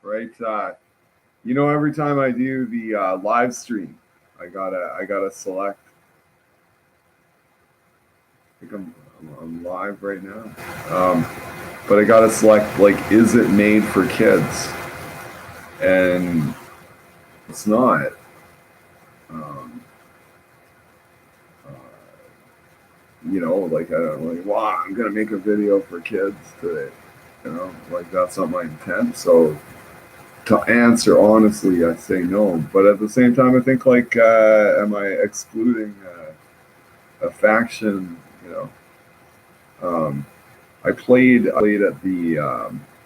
right? Every time I do the live stream, I gotta select. I think I'm live right now, but I gotta select like, is it made for kids? And it's not. Um, like I don't like, wow, I'm gonna make a video for kids today. Like that's not my intent. So to answer honestly, I say no. But at the same time, I think like, am I excluding a faction? Um, I played at the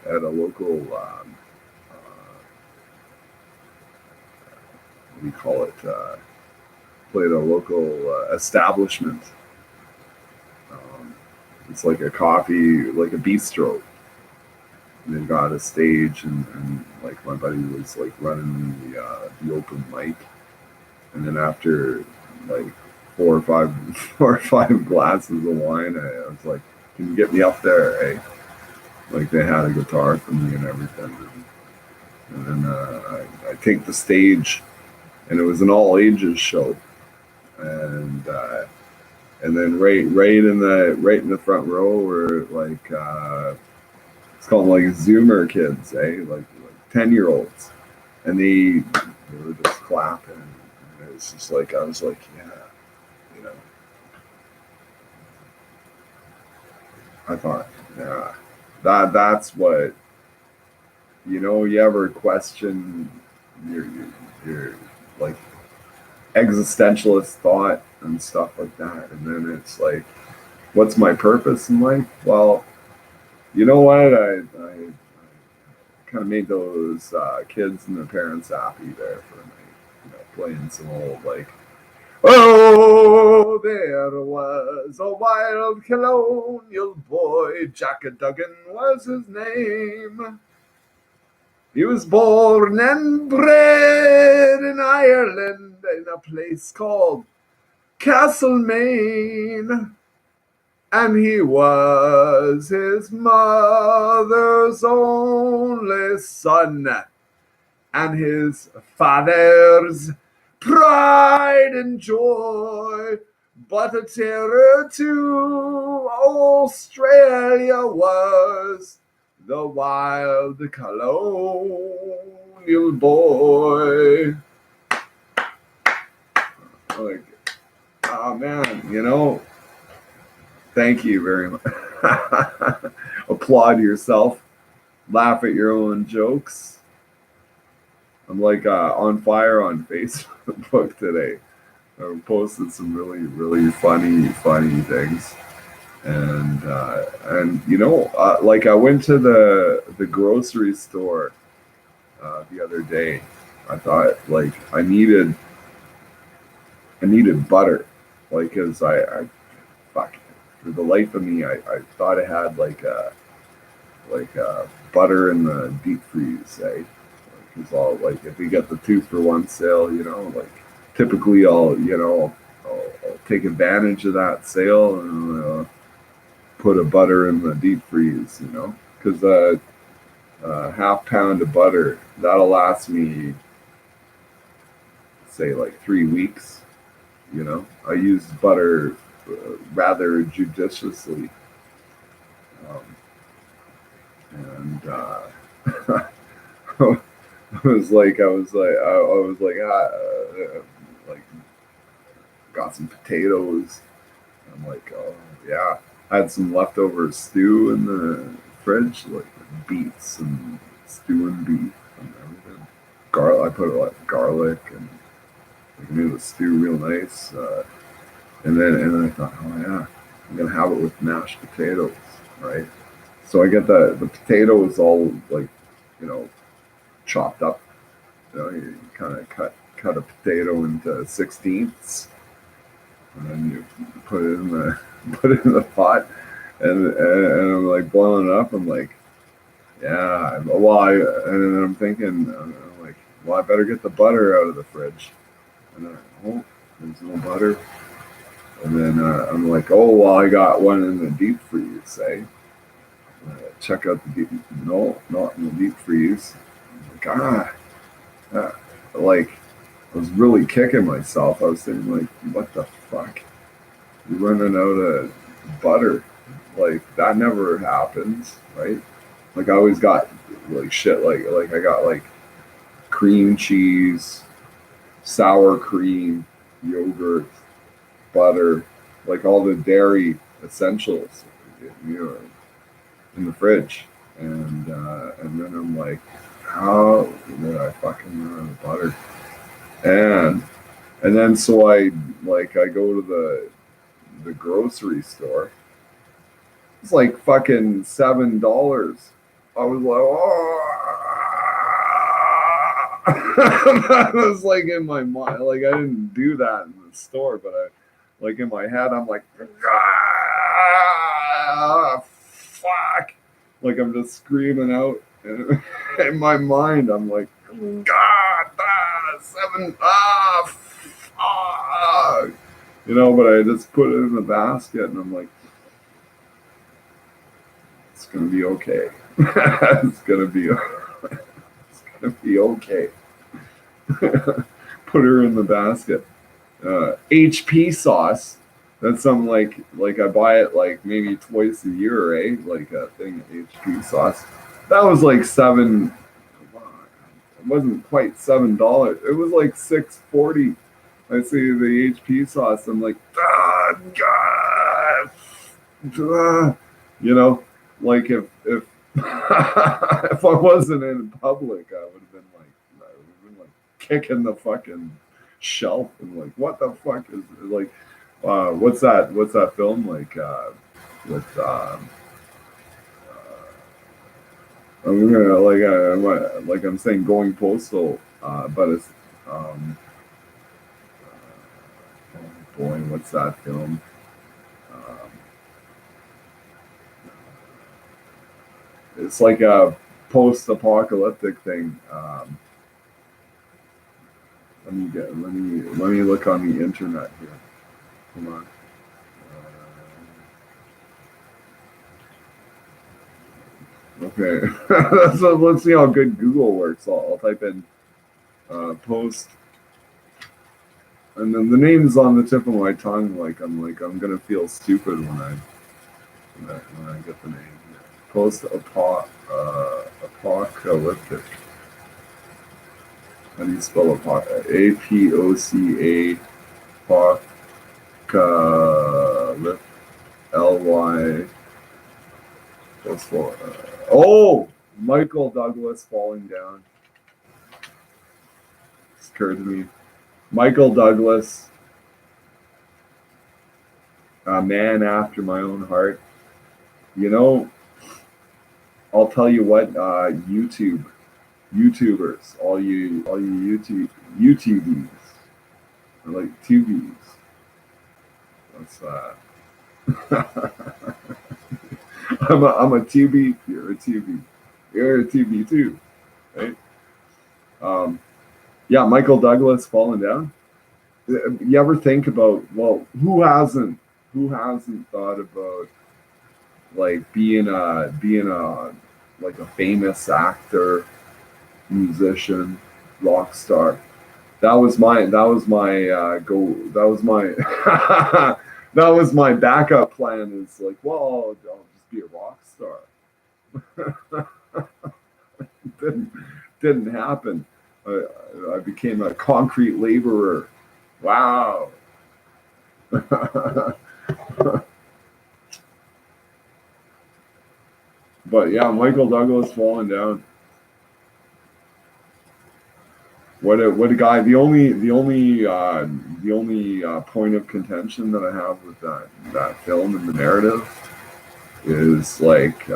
at a local what do you call it? Played a local establishment. Um, it's like a coffee, like a bistro. And they've got a stage, and like my buddy was like running the open mic, and then after like four or five glasses of wine, I was like, "Can you get me up there?" Eh? Like they had a guitar for me and everything, and then I take the stage, and it was an all ages show, and then right in the front row were like it's called like Zoomer kids, like 10-year-olds, and they were just clapping. And it was just like I was like, yeah, you know. I thought, yeah, that's what You ever question your like existentialist thought and stuff like that, and then it's like, what's my purpose in life? Well, you know what? I kind of made those kids and their parents happy there for a night, playing some old like, oh, there was a wild colonial boy, Jack Duggan was his name. He was born and bred in Ireland in a place called Castlemaine. And he was his mother's only son, and his father's pride and joy. But a terror to Australia was the wild colonial boy. Like, oh man, thank you very much. Applaud yourself. Laugh at your own jokes. I'm like on fire on Facebook today. I posted some really, really funny things, and like I went to the grocery store the other day. I thought like I needed butter, like because fuck, for the life of me, I thought I had like butter in the deep freeze, eh? Because all like if you get the 2-for-1 sale, like typically I'll take advantage of that sale and put a butter in the deep freeze, because half pound of butter that'll last me say like 3 weeks. I use butter rather judiciously, and like got some potatoes. I'm like, oh yeah, I had some leftover stew in the fridge, like beets and stew and beef and everything. Garlic, I put like garlic and like made the stew real nice. And then I thought, oh yeah, I'm gonna have it with mashed potatoes, right? So I get the potatoes all like, you know, chopped up. You kind of cut a potato into sixteenths, and then you put it in the put it in the pot, and I'm like boiling it up. I'm like, yeah. And then I'm thinking, I'm like, well, I better get the butter out of the fridge. And then, oh, there's no butter. And then I'm like, oh, well, I got one in the deep freeze, eh? Check out the deep. No, not in the deep freeze. like, like I was really kicking myself. I was thinking, like, what the fuck? You're running out of butter. Like, that never happens, right? Like, I always got like shit. Like I got like cream cheese, sour cream, yogurt, butter, like all the dairy essentials, you know, in the fridge. And then I'm like, how did I fucking run out of butter? And then so I go to the grocery store. It's like fucking $7. I was like, oh. That was like in my mind. Like I didn't do that in the store, but I, like in my head, I'm like, fuck. Like I'm just screaming out. And in my mind, I'm like, God, seven, fuck. You know, but I just put it in the basket and I'm like, it's gonna be okay. It's gonna be okay. Put her in the basket. HP sauce. That's some like I buy it like maybe twice a year, eh? Like a thing of HP sauce. That was like seven. It wasn't quite $7. It was like $6.40. I see the HP sauce. I'm like, God, you know, like if if I wasn't in public, I would have been like kicking the fucking shelf and like, what the fuck is like, what's that film like with I'm gonna like I'm saying going postal, but it's um, oh boy, what's that film? Um, it's like a post-apocalyptic thing. Let me look on the internet here. Come on. Okay, so let's see how good Google works. I'll type in post, and then the name's on the tip of my tongue. I'm gonna feel stupid when I get the name. Post apocalyptic. How do you spell APOCA apocalyptic? LY. What's for? Oh, Michael Douglas falling down. It's occurred to me. Michael Douglas, a man after my own heart. You know, I'll tell you what. YouTubers, all you YouTubies, or like tubies. What's that? I'm a TB. You're a TB. You're a TB too, right? Um, yeah, Michael Douglas falling down. You ever think about, well, who hasn't thought about like being a like a famous actor, musician, rock star? That was my goal. That was my that was my backup plan. Is like, well, I'll just be a rock star. didn't didn't happen. I became a concrete laborer. Wow. But yeah, Michael Douglas falling down. What a guy. The only point of contention that I have with that film and the narrative is like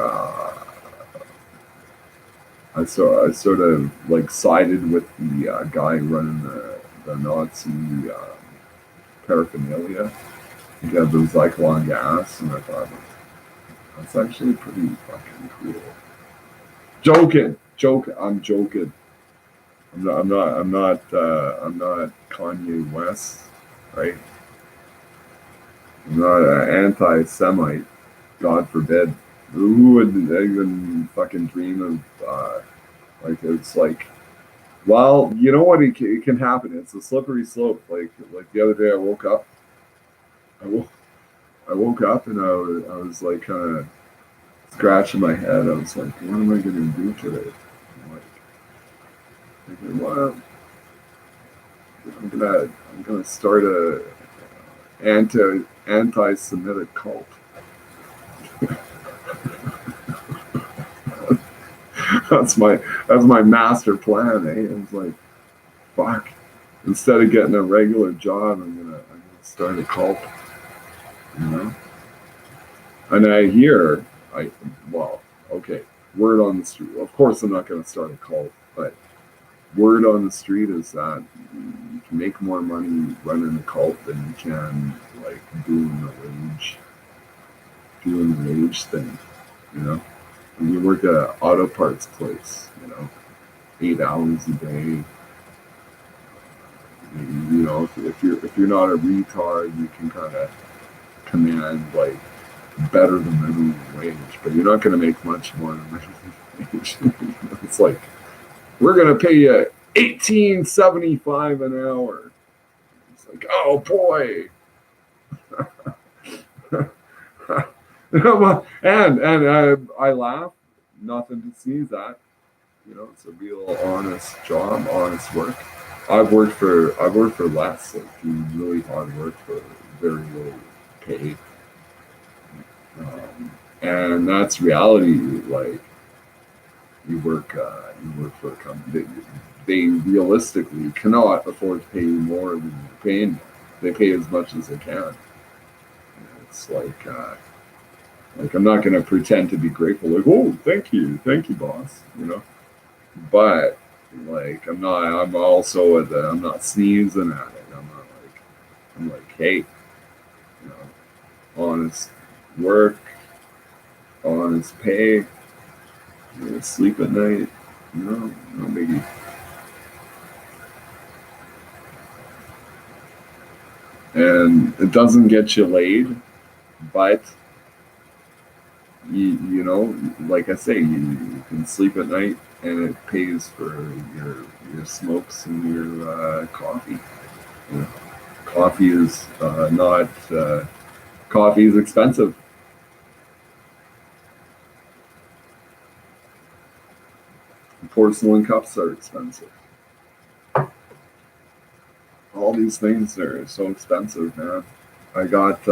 I sort of like sided with the guy running the Nazi paraphernalia. He had those Zyklon gas, and I thought that's actually pretty fucking cool. Joking. I'm joking. I'm not Kanye West, right? I'm not an anti-Semite. God forbid. Who would even fucking dream of Like it's like, well, you know what? It can happen. It's a slippery slope. Like the other day, I woke, I woke up and I was like kind of scratching my head. I was like, what am I going to do today? I'm like, thinking, well, I'm gonna start a anti-Semitic cult. that's my that's my master plan. Eh? It's like, fuck. Instead of getting a regular job, I'm gonna start a cult. You know. And I hear, I well, okay. Word on the street. Of course, I'm not gonna start a cult, but word on the street is that you can make more money running a cult than you can like doing the rage thing. You know, when you work at an auto parts place, 8 hours a day. If you're not a retard, you can kind of command like better than minimum wage, but you're not going to make much more than minimum wage. It's like we're going to pay you $18.75 an hour. It's like, oh boy. And I laugh. Nothing to sneeze at. It's a real honest job, honest work. I've worked for less, like doing really hard work for very low pay, and that's reality. Like you work for a company. They realistically cannot afford to pay you more than you're paying. They pay as much as they can. It's like I'm not going to pretend to be grateful. Like, oh, thank you, boss. But like I'm not. I'm also at the. I'm not sneezing at it. I'm not like. I'm like, hey, honest work, honest pay, sleep at night. No biggie. And it doesn't get you laid, but like I say, you can sleep at night, and it pays for your smokes and your coffee. You know, coffee is not coffee is expensive. Porcelain cups are expensive. All these things are so expensive, man. I got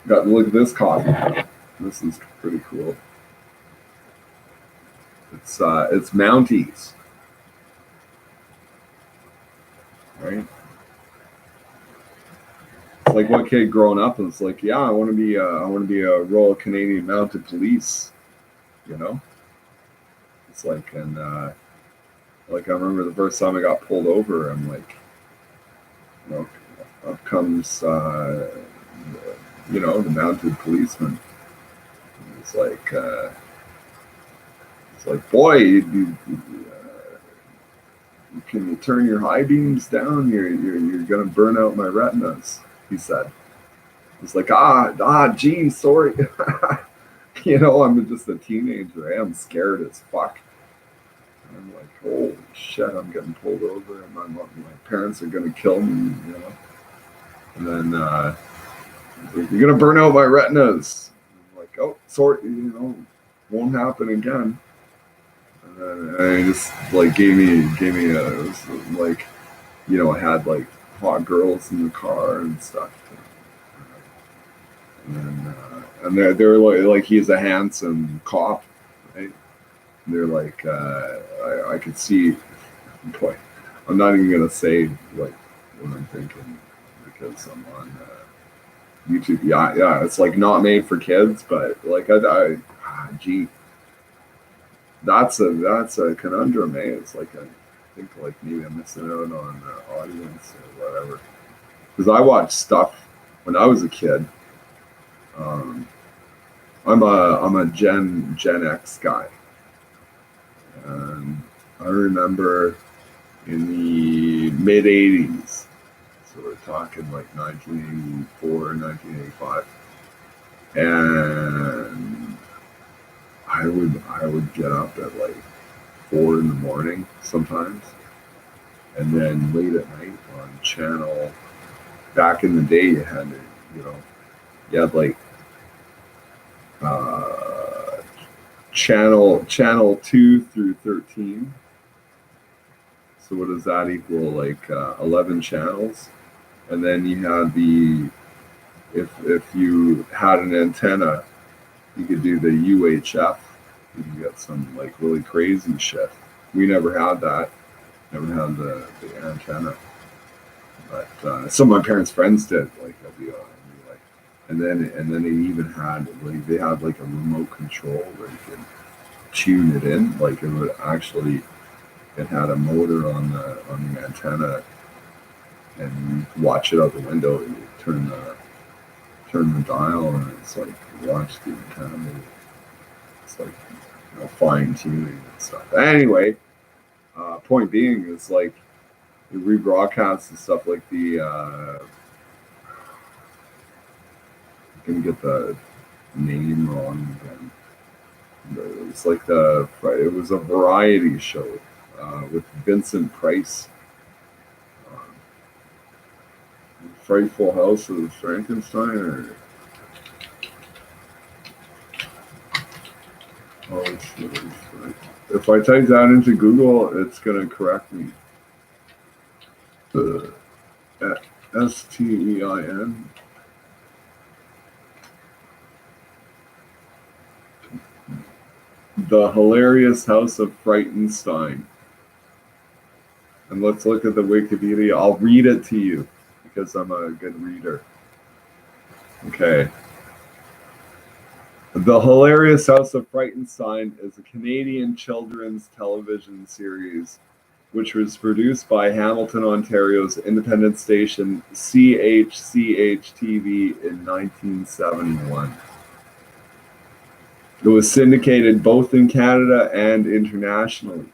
look at this coffee. This is pretty cool. It's Mounties, right? It's like what kid growing up is like, yeah, I want to be a Royal Canadian Mounted Police, you know. It's like I remember the first time I got pulled over. I'm like, you know, up comes the mounted policeman. It's like boy, can you turn your high beams down? You're gonna burn out my retinas. He said. It's like gee, sorry. I'm just a teenager. I am scared as fuck. And I'm like, holy shit, I'm getting pulled over, and my parents are gonna kill me. And then you're gonna burn out my retinas. I'm like, oh, sorry, won't happen again. And I just like gave me it was like, I had like hot girls in the car and stuff. And they're like he's a handsome cop, right? And they're like I could see, boy, I'm not even gonna say like what I'm thinking because I'm on YouTube. Yeah, it's like not made for kids, but like gee, that's a conundrum, eh? It's like I think like maybe I'm missing out on the audience or whatever. Because I watched stuff when I was a kid. Um, I'm a Gen X guy, and I remember in the mid '80s. So we're talking like 1984, 1985, and I would get up at like 4 in the morning sometimes, and then late at night on channel. Back in the day, you know, you had like uh, channel 2 through 13. So what does that equal? Like 11 channels, and then you had the if you had an antenna, you could do the UHF. You could get some like really crazy shit. We never had that. Never had the antenna, but some of my parents' friends did. Like like, and then they even had like they had like a remote control where you could tune it in. Like it would actually it had a motor on the antenna, and you could watch it out the window. And you turn the dial, and it's like watch the antenna move. It's like fine tuning and stuff. Anyway, point being is like the rebroadcasts and stuff like the I'm gonna get the name wrong again. It's like it was a variety show with Vincent Price. Um, Frightful House of Frankenstein, or oh, if I type that into Google, it's gonna correct me. Stein. The Hilarious House of Frightenstein. And let's look at the Wikipedia. I'll read it to you because I'm a good reader. Okay. The Hilarious House of Frightenstein is a Canadian children's television series which was produced by Hamilton, Ontario's independent station CHCH-TV in 1971. It was syndicated both in Canada and internationally.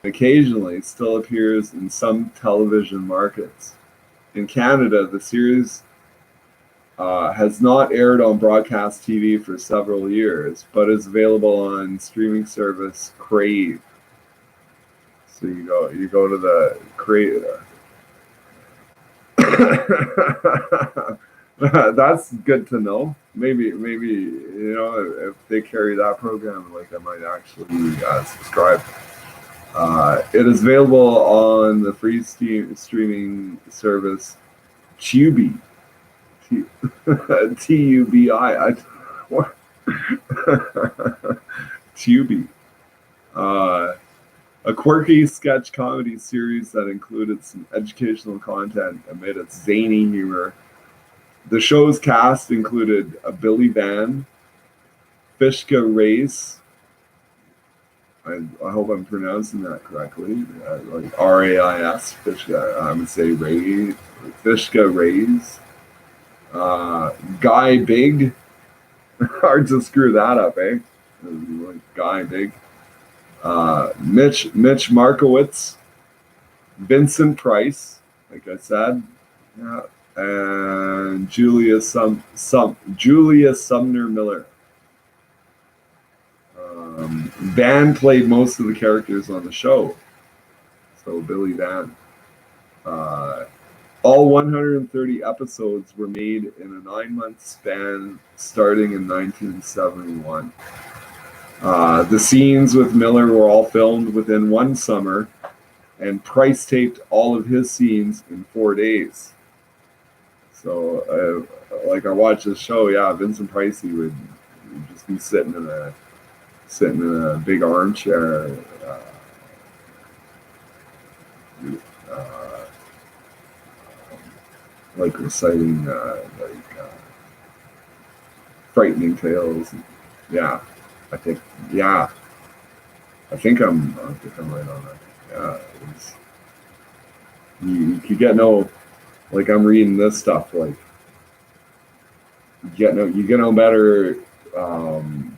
Occasionally, it still appears in some television markets. In Canada, the series has not aired on broadcast TV for several years, but is available on streaming service Crave. So you go to the Crave. That's good to know. Maybe if they carry that program, like I might actually subscribe. It is available on the free streaming service Tubi. Tubi. Tubi. A quirky sketch comedy series that included some educational content amid its zany humor. The show's cast included Billy Van, Fishka Reyes. I hope I'm pronouncing that correctly. Like Rais, Fishka. I would say Ray, Fishka Reyes. Guy Big. Hard to screw that up, eh? Like Guy Big. Mitch Markowitz. Vincent Price, like I said. Yeah. And Julia Sumner Miller. Van played most of the characters on the show. So Billy Van. All 130 episodes were made in a 9-month span starting in 1971. The scenes with Miller were all filmed within one summer, and Price taped all of his scenes in 4 days. So, like I watched this show, yeah, Vincent Price would just be sitting in a big armchair, like reciting frightening tales. Yeah, I think I'm right on that. Yeah, you could get no, like I'm reading this stuff, like you get no better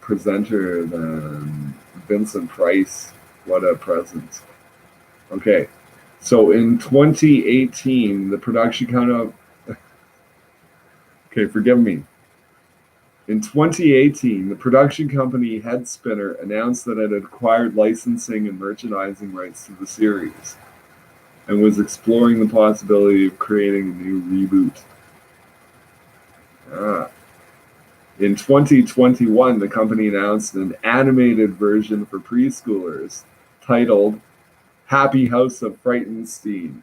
presenter than Vincent Price. What a presence. Okay, so in 2018, the production count of okay, forgive me. In 2018, the production company Headspinner announced that it had acquired licensing and merchandising rights to the series and was exploring the possibility of creating a new reboot. In 2021, the company announced an animated version for preschoolers titled Happy House of Frightenstein.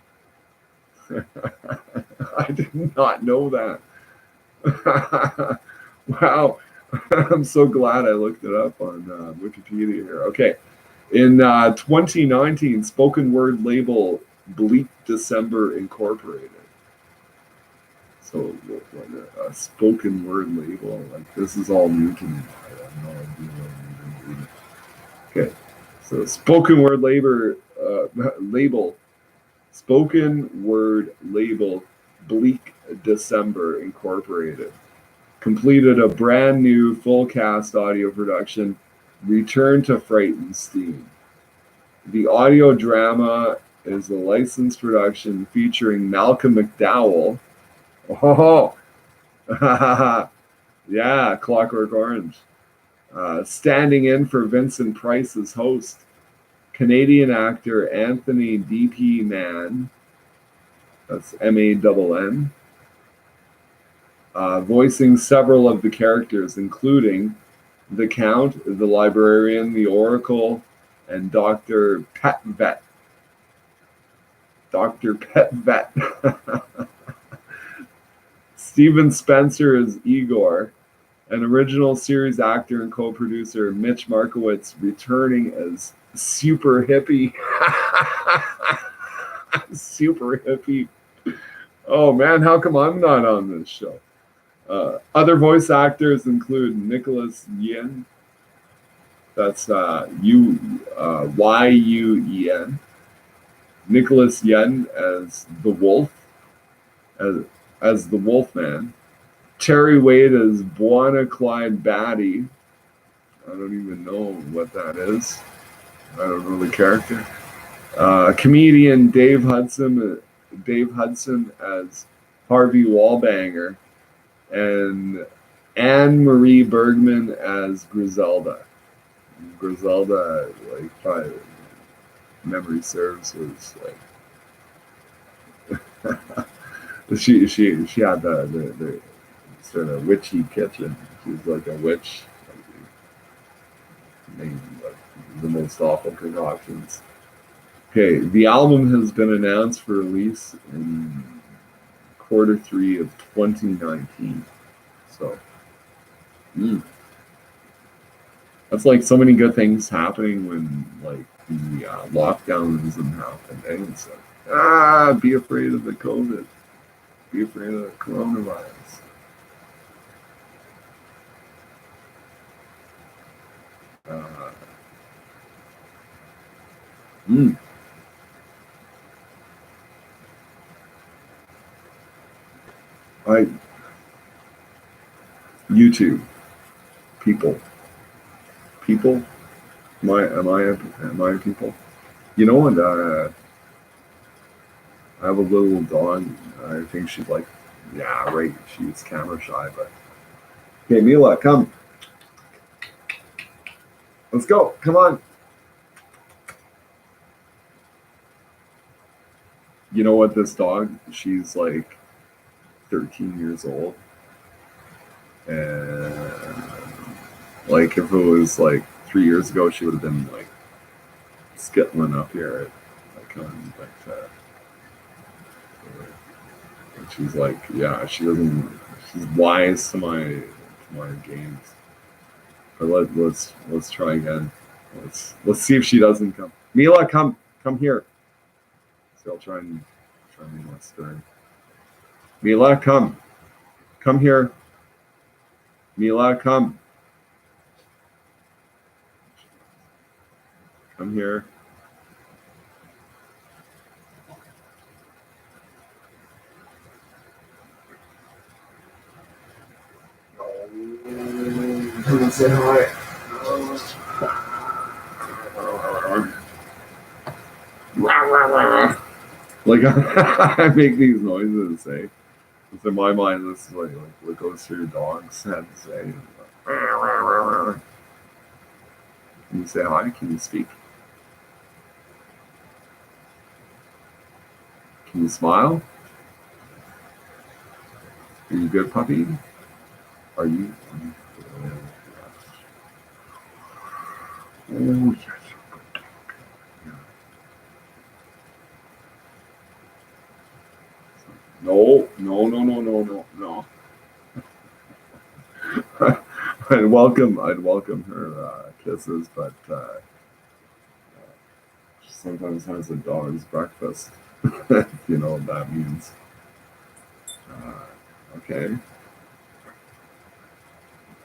I did not know that. Wow. I'm so glad I looked it up on Wikipedia here. Okay. In 2019, spoken word label Bleak December Incorporated. So a spoken word label, like this is all new to me. I have no idea what I'm even doing. Okay. So spoken word label, spoken word label Bleak December Incorporated completed a brand new full cast audio production, Return to Frightenstein. The audio drama is a licensed production featuring Malcolm McDowell. Oh, yeah, Clockwork Orange. Standing in for Vincent Price as host. Canadian actor Anthony D.P. Mann, that's M-A-N-N, voicing several of the characters, including the Count, the Librarian, the Oracle, and Dr. Petvet. Dr. Petvet. Steven Spencer is Igor, an original series actor and co-producer Mitch Markowitz returning as Super Hippie. Super Hippie. Oh man, how come I'm not on this show? Other voice actors include Nicholas Yen. That's Y-U-E-N. Nicholas Yen as the Wolf, as the Wolfman. Terry Wade as Buana Clyde Batty. I don't even know what that is. I don't know the character. Comedian Dave Hudson as Harvey Wallbanger, and Anne Marie Bergman as Griselda. Griselda, like, if my memory serves, was like she had the sort of witchy kitchen. She's like a witch, made like the most awful concoctions. Okay, the album has been announced for release in Q3 of 2019. So, that's like so many good things happening when like the lockdown isn't happening. So, be afraid of the COVID. Be afraid of the coronavirus. YouTube, people, am I a people? You know what? I have a little dog. I think she's like, yeah, right. She's camera shy, but okay, Mila, come. Let's go. Come on. You know what? This dog, she's like 13 years old. And like if it was like 3 years ago, she would have been like skittling up here at like and she's like, yeah, she's wise to my games. But let's try again. Let's see if she doesn't come. Mila, come here. So I'll try and be less stern. Mila, come here. Mila, come here. Come and say hi. Like I make these noises, say. 'Cause in my mind, this is like what goes through your dog's head say. Can you say hi? Can you speak? Can you smile? Are you good, puppy? Are you? Oh, yes. No, no, no, no, no, no, no. I'd welcome her kisses, but she sometimes has a dog's breakfast. You know what that means. Okay.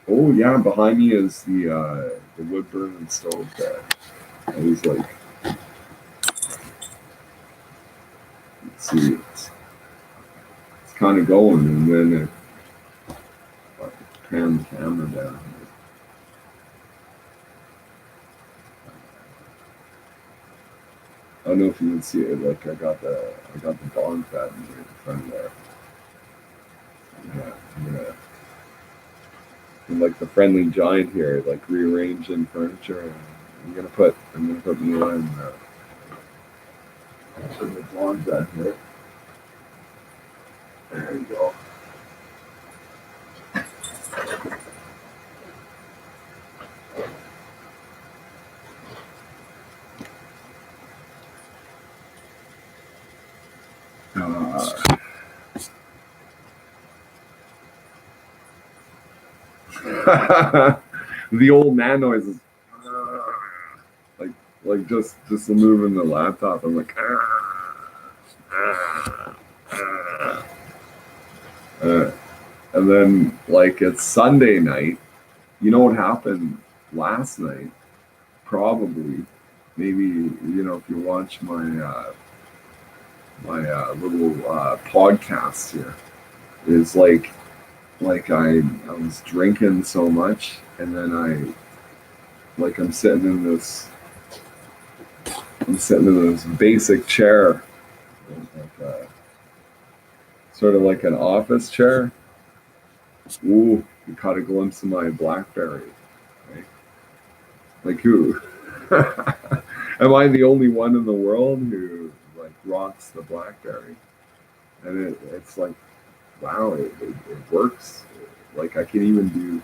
Oh yeah, behind me is the wood burning stove there. I was like, let's see, it's kind of going, and then it pan the camera down. I don't know if you can see it. Like I got the dog bed in front of there. Yeah, I'm like the friendly giant here, like rearranging furniture. I'm gonna put Mila in the dog bed here. There you go. Uh, the old man noises, like just moving the laptop. I'm like, uh, and then like it's Sunday night. You know what happened last night? Probably, maybe if you watch my little podcast here, is like I was drinking so much, and then I'm sitting in this basic chair, like sort of like an office chair. Ooh, you caught a glimpse of my BlackBerry, right? Like who? Am I the only one in the world who like rocks the BlackBerry? And it's like, wow, it works. Like I can do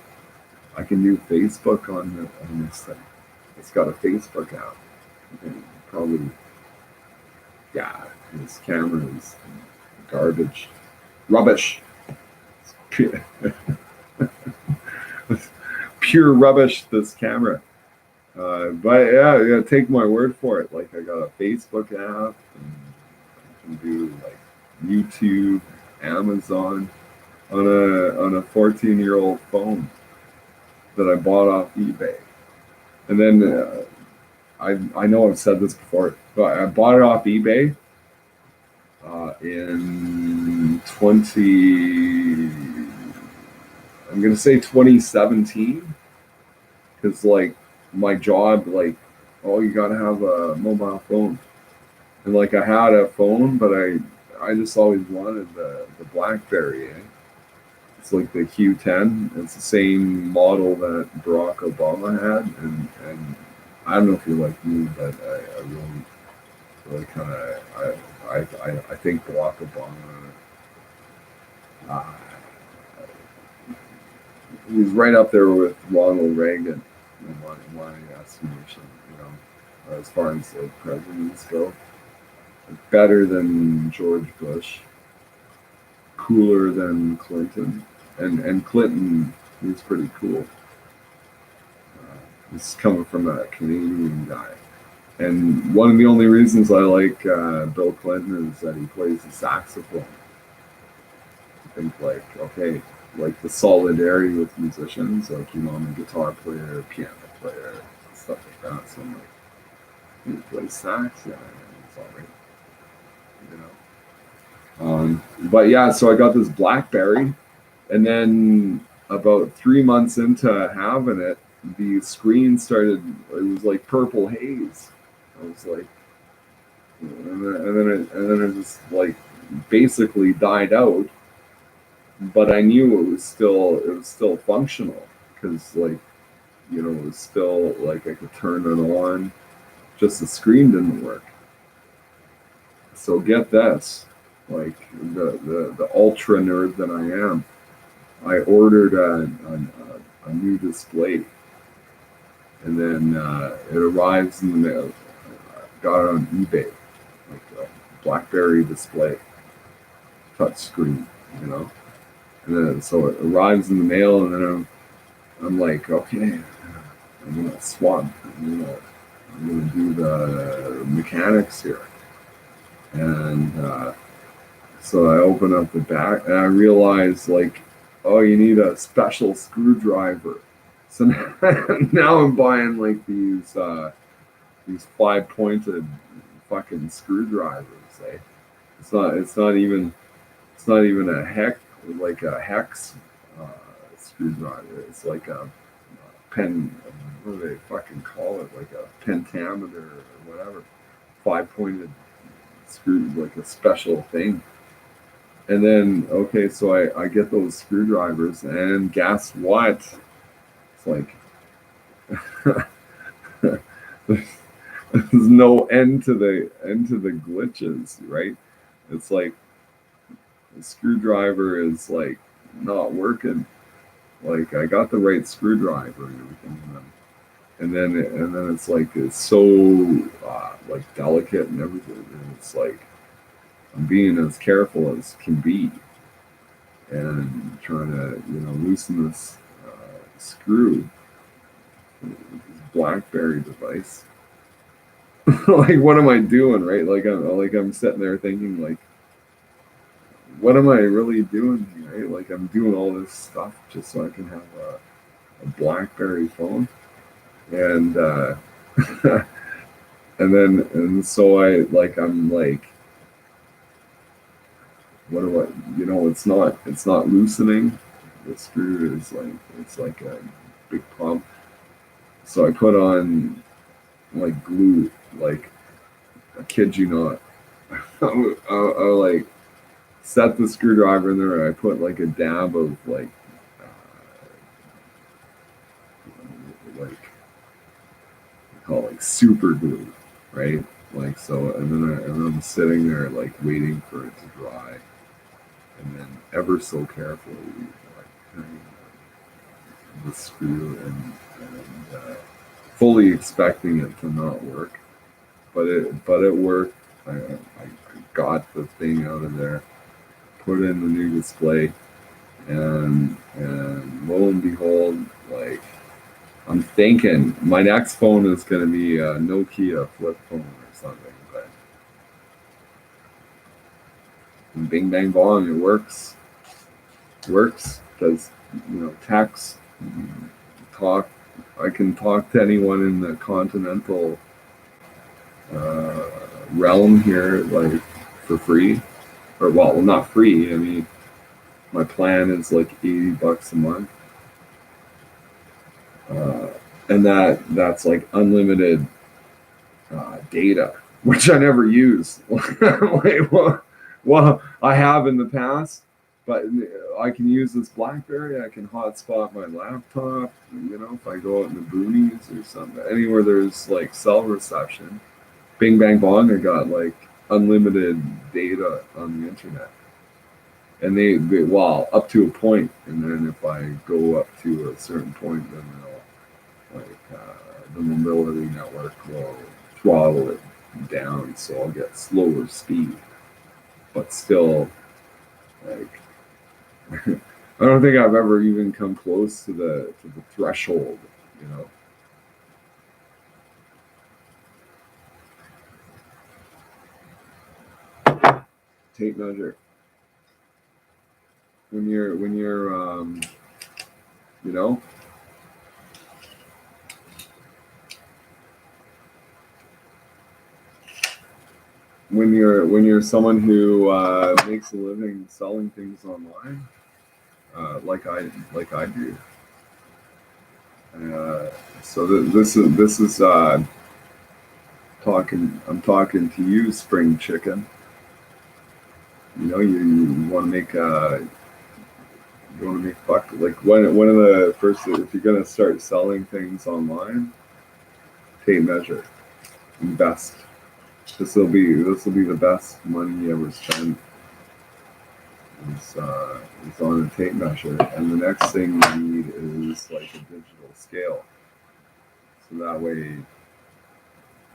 Facebook on this thing. It's got a Facebook app. And probably, yeah, this camera is garbage, rubbish. Pure, pure rubbish. This camera. But yeah, you gotta take my word for it. Like I got a Facebook app, and I can do like YouTube, Amazon on a 14-year-old phone that I bought off eBay. And then I know I've said this before, but I bought it off eBay in 20. I'm gonna say 2017, because like my job, like, oh, you gotta have a mobile phone, and like I had a phone, but I just always wanted the BlackBerry. It's like the Q10. It's the same model that Barack Obama had, and I don't know if you're like me, but I really kind of I think Barack Obama, uh, he's right up there with Ronald Reagan in my estimation. As far as like presidents go, better than George Bush, cooler than Clinton, and Clinton, he's pretty cool. This is coming from a Canadian guy. And one of the only reasons I like Bill Clinton is that he plays the saxophone. I think, like, okay, like the solidarity with musicians, like, I'm a guitar player, piano player, stuff like that. So I'm like, he plays sax, yeah, it's all right, you know. But yeah, so I got this BlackBerry, and then about 3 months into having it, the screen started. It was like purple haze. I was like, and then it just like basically died out. but I knew it was still functional because like it was still like I could turn it on. Just the screen didn't work. So get this, like the ultra nerd that I am, I ordered a new display, and then it arrives in the mail. I got it on eBay, like a BlackBerry display, touch screen, you know. And then so it arrives in the mail, and then I'm like, okay, I'm gonna swap, I'm gonna do the mechanics here, and so I open up the back, and I realize like, oh, you need a special screwdriver. So now I'm buying like these 5 pointed fucking screwdrivers. Eh? It's not even a hex uh, screwdriver. It's like a pen. What do they fucking call it? Like a pentameter or whatever. 5 pointed screw, like a special thing. And then okay, so I get those screwdrivers, and guess what? It's like there's no end to the glitches, right? It's like the screwdriver is like not working. Like I got the right screwdriver and everything, and then it's so like delicate and everything, and it's like I'm being as careful as can be and trying to loosen this screw with this BlackBerry device. Like what am I doing, right? Like I'm sitting there thinking like, what am I really doing here, right? Like I'm doing all this stuff just so I can have a BlackBerry phone, and and so I'm like, what do I, it's not loosening. The screw is like, it's like a big problem. So I put on like glue, like I kid you not. I like set the screwdriver in there, and I put like a dab of like call it like super glue, right? Like so, and then I'm sitting there like waiting for it to dry, and then ever so carefully like turning the screw, and fully expecting it to not work, but it worked. I got the thing out of there, put in the new display, and lo and behold, like I'm thinking my next phone is going to be a Nokia flip phone or something, but bing bang bong, it works because text, talk. I can talk to anyone in the continental uh, realm here, like for free, or well, not free. I mean, my plan is like $80 a month, uh, and that's like unlimited data, which I never use. Like, well, I have in the past, but I can use this BlackBerry. I can hotspot my laptop. If I go out in the boonies or something, anywhere there's like cell reception, bing bang bong, I got like unlimited data on the internet. And well, up to a point, and then if I go up to a certain point, then the mobility network will throttle it down, so I'll get slower speed, but still, like I don't think I've ever even come close to the threshold, you know. Tape measure when you're you know when you're someone who makes a living selling things online, like I do. Uh, so this is talking. I'm talking to you, spring chicken. You want to make You want to make buck. Like one of the first, if you're gonna start selling things online, measure, invest. This will be the best money you ever spend. Is on a tape measure, and the next thing you need is like a digital scale. So that way,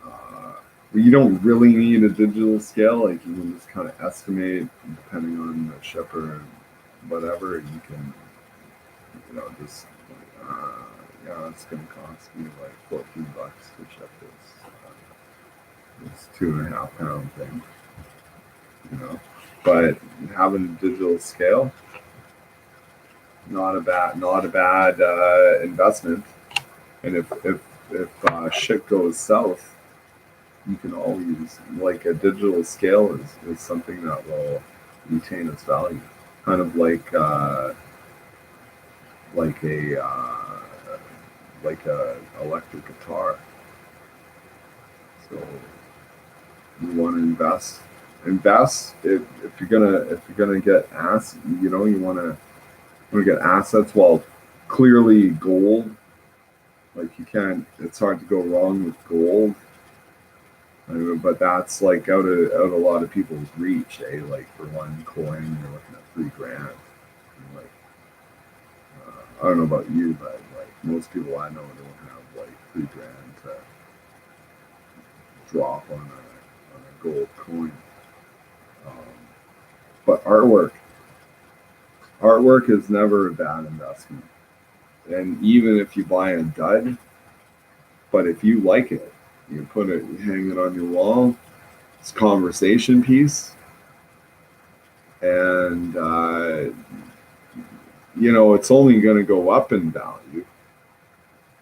uh, you don't really need a digital scale. Like you can just kind of estimate depending on the shipper and whatever. You can, just uh, yeah, it's gonna cost me like $14 to ship this 2.5 pound thing. You know, but having a digital scale, not a bad investment. And if shit goes south, you can always, like, a digital scale is something that will retain its value, kind of like a electric guitar. So you want to invest if you're gonna get you want to get assets. Well, clearly gold. Like you can't. It's hard to go wrong with gold. But that's like out a lot of people's reach. Like for one coin, you're looking at $3,000. And like I don't know about you, but like most people I know don't have like $3,000 to drop on a gold coin. Um, but artwork is never a bad investment. And even if you buy a dud, but if you like it, you hang it on your wall. It's a conversation piece, and it's only going to go up in value.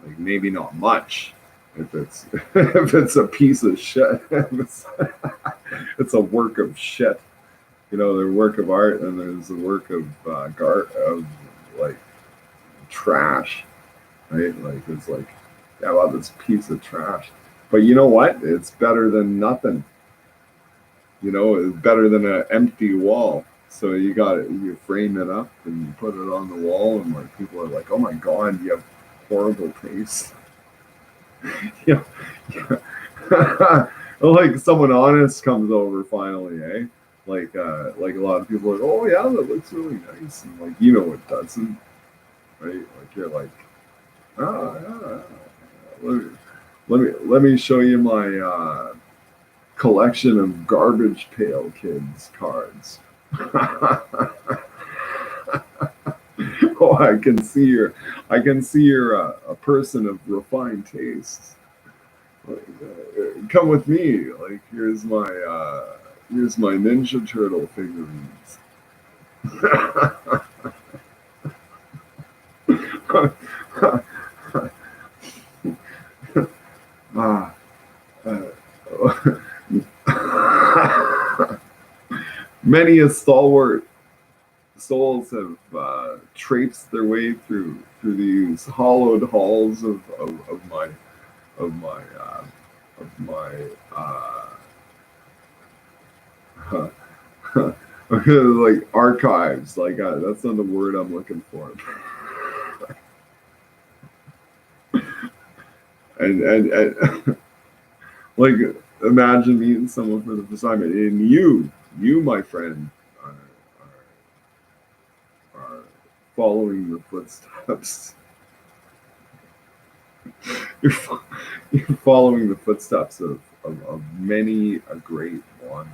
Like maybe not much if it's if it's a piece of shit. It's a work of shit. There's work of art, and there's a work of like trash, right? Like it's like, yeah, well, this piece of trash. But you know what? It's better than nothing. It's better than an empty wall. So you frame it up and you put it on the wall, and like people are like, "Oh my god, you have horrible taste." yeah, yeah. Like someone honest comes over finally, eh? Like a lot of people are like, "Oh yeah, that looks really nice," and like it doesn't, right? Like you're like, "Ah, yeah, let me show you my collection of Garbage Pail Kids cards." Oh, I can see you're a person of refined tastes. Like, come with me. Like here's my Ninja Turtle figurines. ah, uh, Many a stalwart souls have traipsed their way through these hollowed halls of my like archives. Like that's not the word I'm looking for. and like imagine meeting someone for the first time, and you, my friend, are following the footsteps. You're following the footsteps of many a great wanderer,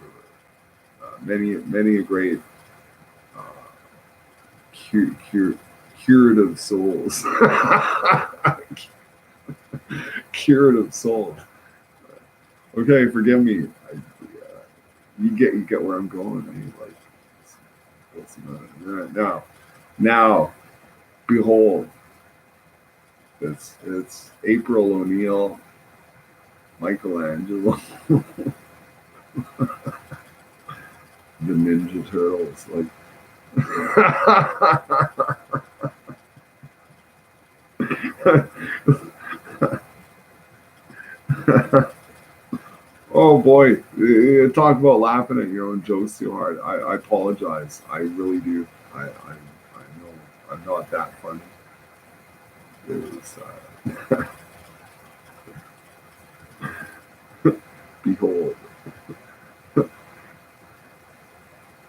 many a great uh, curative souls, curative souls. Okay, forgive me. You get where I'm going. I mean, like, now, behold, it's April O'Neil, Michelangelo, the Ninja Turtles, like. Oh boy, talk about laughing at your own jokes too hard. I apologize. I really do. I know. I'm not that funny. Is behold,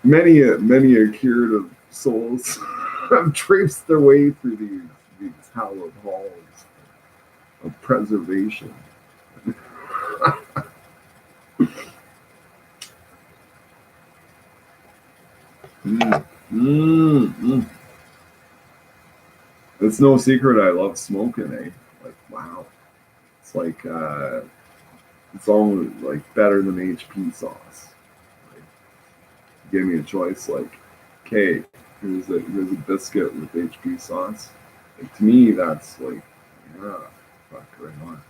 many curative souls have traced their way through these hallowed halls of preservation. Mm, mm, mm. It's no secret I love smoking, eh? Like, wow. It's like, it's almost like better than HP sauce. Like, give me a choice, like, okay, here's a biscuit with HP sauce. Like, to me, that's like, yeah, fuck, right on.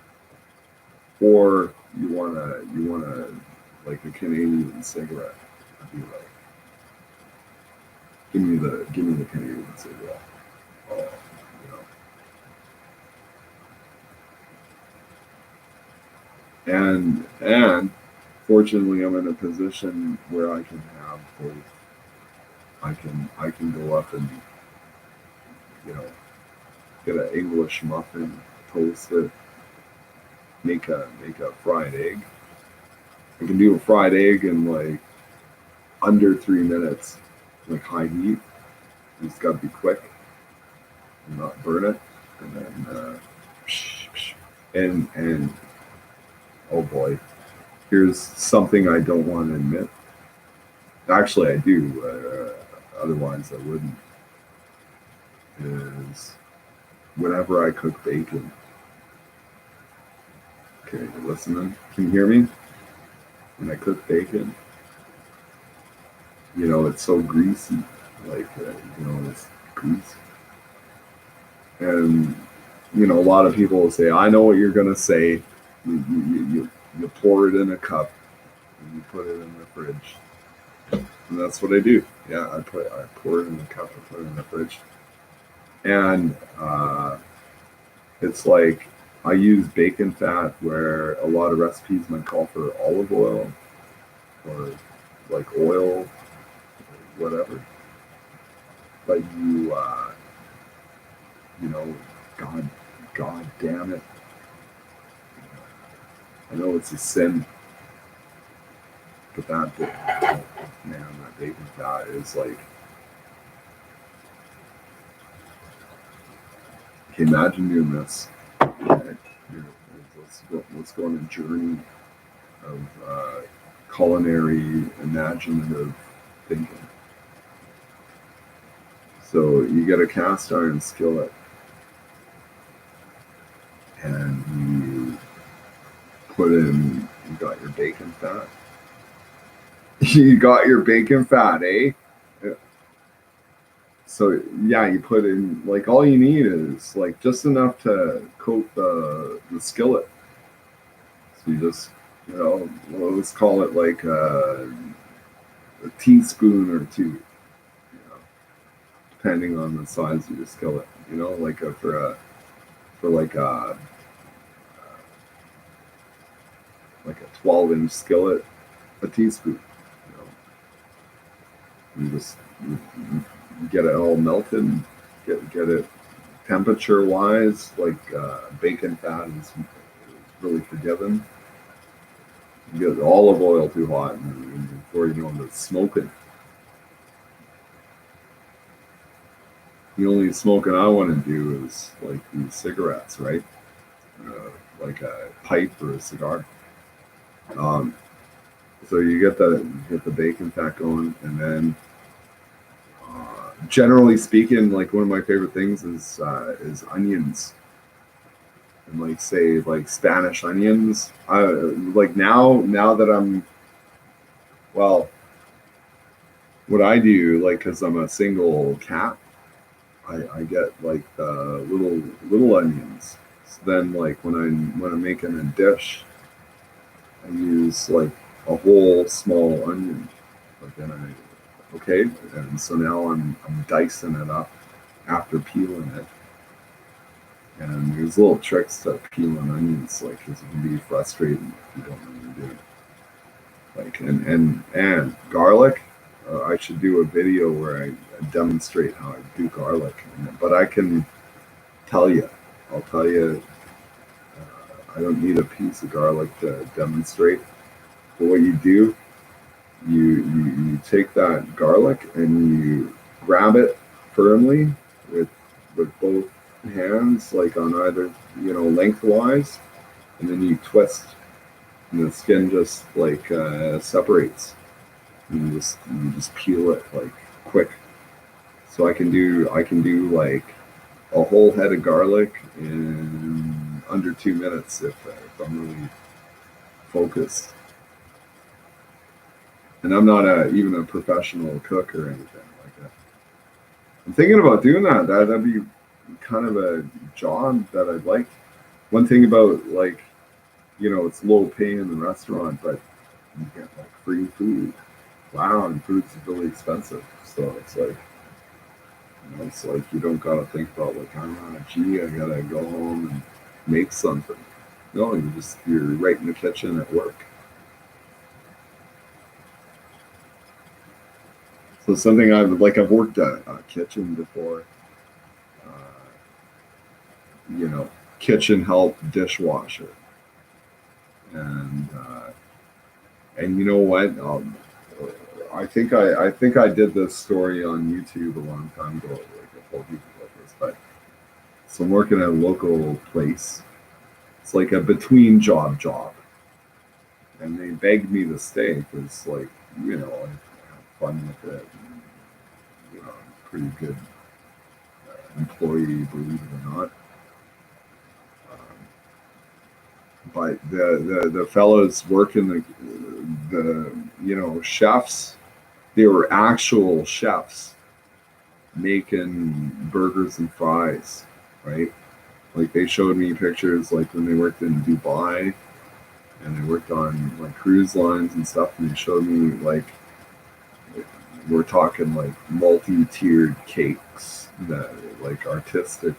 Or you wanna like a Canadian cigarette. I'd be like, give me the Canadian cigarette. Oh, and fortunately I'm in a position where I can have both. I can go up and, you know, get an English muffin, toast it, make a fried egg. I can do a fried egg in like under 3 minutes, like high heat. It's got to be quick and not burn it, and then and oh boy, here's something I don't want to admit. Actually, I do. Otherwise, I wouldn't. Is whenever I cook bacon. Okay, you're listening. Can you hear me? When I cook bacon, it's so greasy. Like, it's greasy. And, a lot of people will say, I know what you're going to say. You pour it in a cup and you put it in the fridge. And that's what I do. Yeah, I pour it in a cup and put it in the fridge. And it's like I use bacon fat where a lot of recipes might call for olive oil or like oil, or whatever. But God damn it. I know it's a sin, but that bacon fat is like, okay, imagine doing this. Okay, let's go on a journey of culinary imaginative thinking. So you get a cast iron skillet and you got your bacon fat. You got your bacon fat, eh? So yeah, you put in, like, all you need is like just enough to coat the skillet. So you just, let's call it like a teaspoon or two, depending on the size of your skillet. Like for like a 12-inch skillet, a teaspoon. You just get it all melted, get it temperature wise, like bacon fat is really forgiving. You get olive oil too hot, and before you know it's smoking. The only smoking I want to do is like these cigarettes, right? Like a pipe or a cigar. Um, so you get the bacon fat going, and then generally speaking, like one of my favorite things is onions, and like say like Spanish onions. I like now that I'm, well, what I do, like, because I'm a single cat, I get like the little onions. So then like when I'm making a dish, I use like a whole small onion. Like then okay, and so now I'm dicing it up after peeling it. And there's little tricks to peeling onions, like, because it can be frustrating if you don't know what you're doing. Like, and garlic. I should do a video where I demonstrate how I do garlic. But I can tell you, I'll tell you, I don't need a piece of garlic to demonstrate. But what you do, you take that garlic and you grab it firmly with both hands, like on either, lengthwise, and then you twist, and the skin just like separates. And you just peel it like quick. So I can do like a whole head of garlic in under 2 minutes if I'm really focused. And I'm not even a professional cook or anything like that. I'm thinking about doing that. That'd be kind of a job that I'd like. One thing about like, it's low pay in the restaurant, but you get like free food. Wow, and food's really expensive. So it's like you don't gotta think about like, gee, I gotta go home and make something. No, you're right in the kitchen at work. So something I've worked at a kitchen before, uh, you know, kitchen help dishwasher, and you know what? I think I did this story on YouTube a long time ago. Like I told people about this, but so I'm working at a local place. It's like a between job, and they begged me to stay because like I have fun with it. And, I'm a pretty good employee, believe it or not. But the fellows working the chefs, they were actual chefs making burgers and fries, right? Like they showed me pictures like when they worked in Dubai and they worked on like cruise lines and stuff, and they showed me like we're talking like multi-tiered cakes that like artistic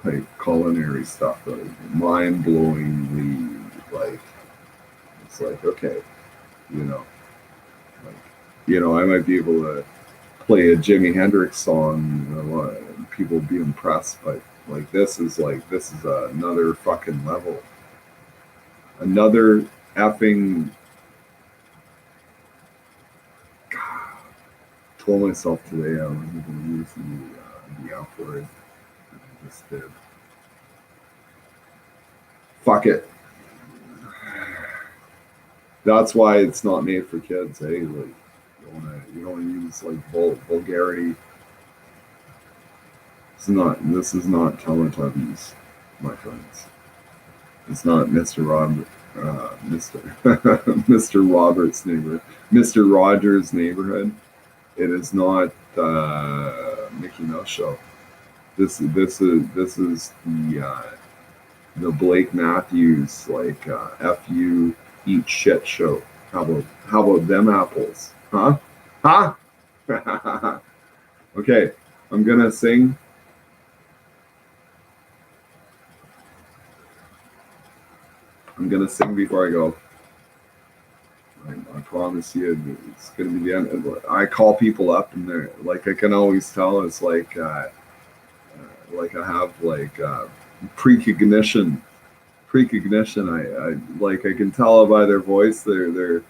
type culinary stuff, like mind-blowingly like it's like okay, you know, like I might be able to play a Jimi Hendrix song, and people be impressed, but this is another fucking level, another effing. Told myself today I wasn't going to use the F word. I just did. Fuck it. That's why it's not made for kids. Like you don't want to use like vulgarity. This is not Teletubbies, my friends. It's not Mr. Robert, Mr. Mr. Robert's neighborhood, Mr. Rogers' neighborhood. It is not Mickey Mouse show. This is the Blake Matthews like fu eat shit show. How about them apples? Huh? Huh? Okay, I'm gonna sing. I'm gonna sing before I go. I promise you, it's gonna be the end. I call people up, and they're like, I can always tell. It's like I have like precognition. Precognition. I can tell by their voice. They're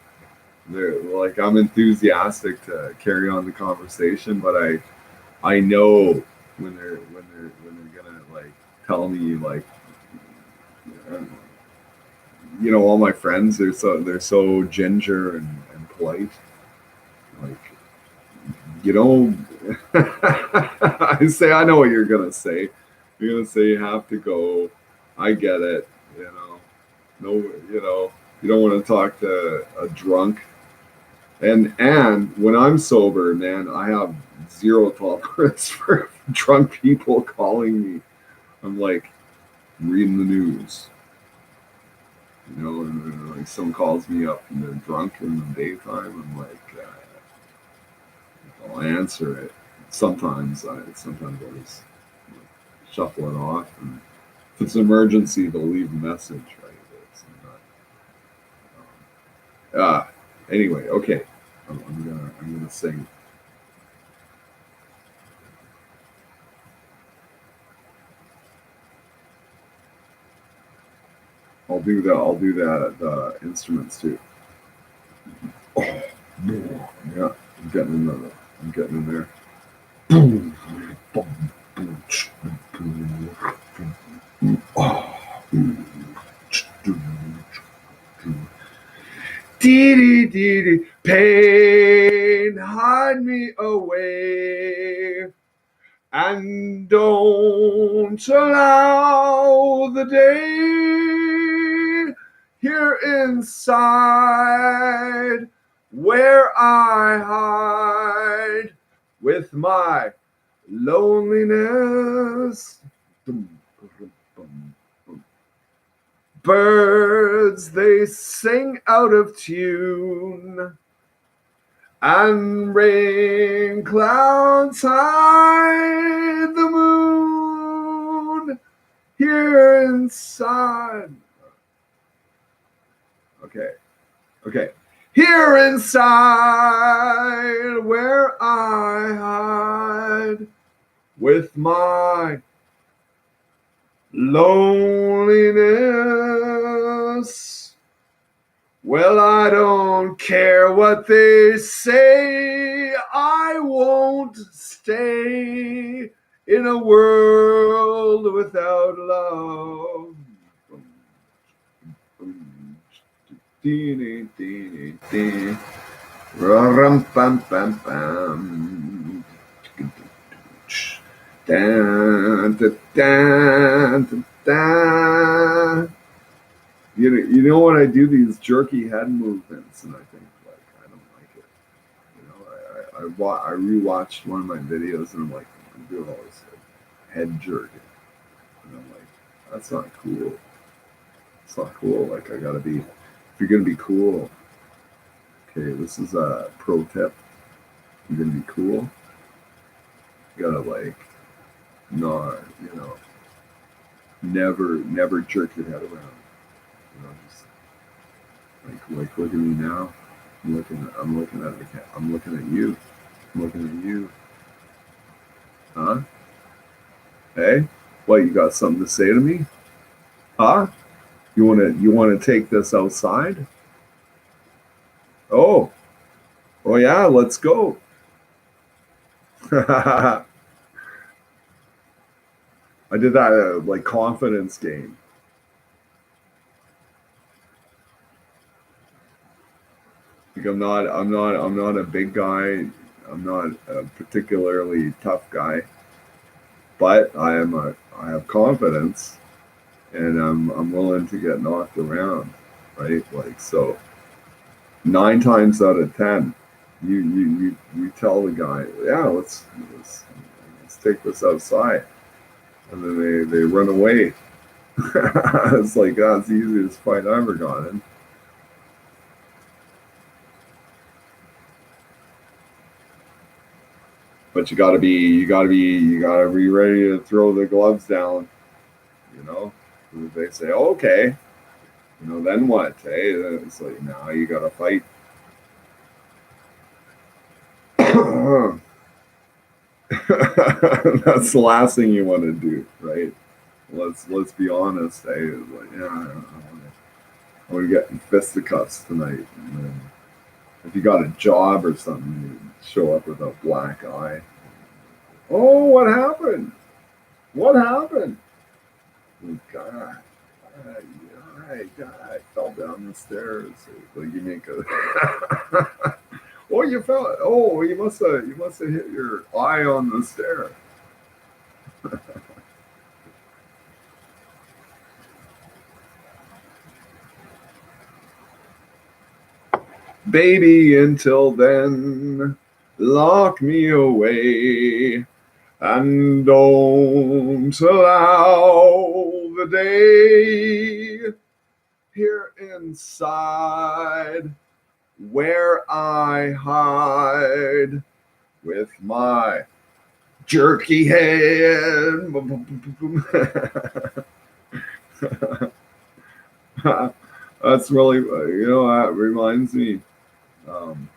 like I'm enthusiastic to carry on the conversation, but I know when they're gonna like tell me like all my friends they're so ginger and polite, like you know I say I know what you're gonna say. You're gonna say you have to go. I get it. No, you don't want to talk to a drunk. And when I'm sober, man, I have zero tolerance for drunk people calling me. I'm like reading the news, and like someone calls me up and they're drunk in the daytime. I'm like, I'll answer it. Sometimes I just shuffle it off, and if it's an emergency, they'll leave a message, right? It's not, anyway, okay. I'm gonna sing. The instruments too. Oh, yeah, I'm getting in there. Dee dee dee, pain, hide me away, and don't allow the day here inside where I hide with my loneliness. Birds, they sing out of tune, and rain clouds hide the moon here inside. Okay. Here inside where I hide with my loneliness. Well, I don't care what they say. I won't stay in a world without love. Rum pam pam pam. Dan, da, dan, da, da. You know when I do these jerky head movements, and I think like I don't like it. You know, I rewatched one of my videos, and I'm like, I'm doing all this head jerking, and I'm like, that's not cool. It's not cool. Like I gotta be. If you're gonna be cool, okay, this is a pro tip. If you're gonna be cool, you gotta like, not, never jerk your head around. Just like look at me now. I'm looking at the cat. I'm looking at you. I'm looking at you. Huh? Hey, what? You got something to say to me? Huh? You wanna take this outside? Oh, oh yeah, let's go. I did that like confidence game. Like I'm not a big guy. I'm not a particularly tough guy, but I have confidence, and I'm willing to get knocked around, right? Like so, 9 times out of 10, you tell the guy, yeah, let's take this outside, and then they run away. It's like that's the easiest fight I ever got in. But you gotta be ready to throw the gloves down. You know, they say, okay, then what? Hey, it's like now you gotta fight. That's the last thing you want to do, right? Let's be honest. Hey, it's like yeah, I want to get in fisticuffs tonight. And then if you got a job or something, you show up with a black eye. Oh, what happened? What happened? Oh, God. I fell down the stairs. Like you make a. Oh, you fell. Oh, you must have hit your eye on the stair. Baby, until then, lock me away and don't allow the day here inside where I hide with my jerky head. That's really, that reminds me. Um,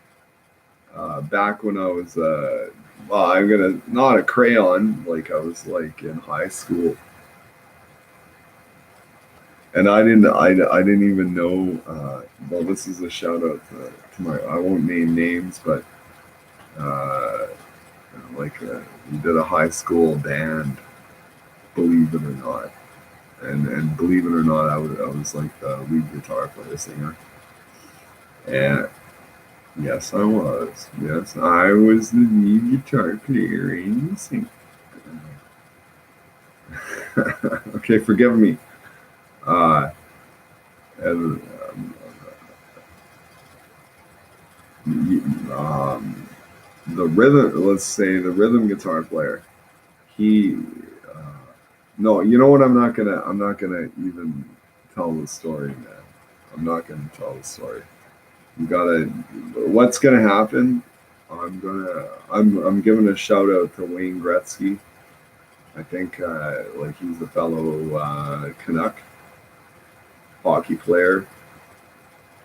back when I was well, I'm gonna not a crayon, like I was like in high school, and I didn't even know. Well, this is a shout out to my, I won't name names, but uh, like we did a high school band, believe it or not, and believe it or not, I was like the lead guitar player singer, and yes, I was. Yes, I was the lead guitar player in the singer. Okay, forgive me. Uh, and, um, the rhythm, let's say the rhythm guitar player, he, uh, no, you know what? I'm not gonna even tell the story, man. I'm not gonna tell the story. You gotta, what's gonna happen? I'm giving a shout out to Wayne Gretzky. I think, like he's a fellow Canuck hockey player,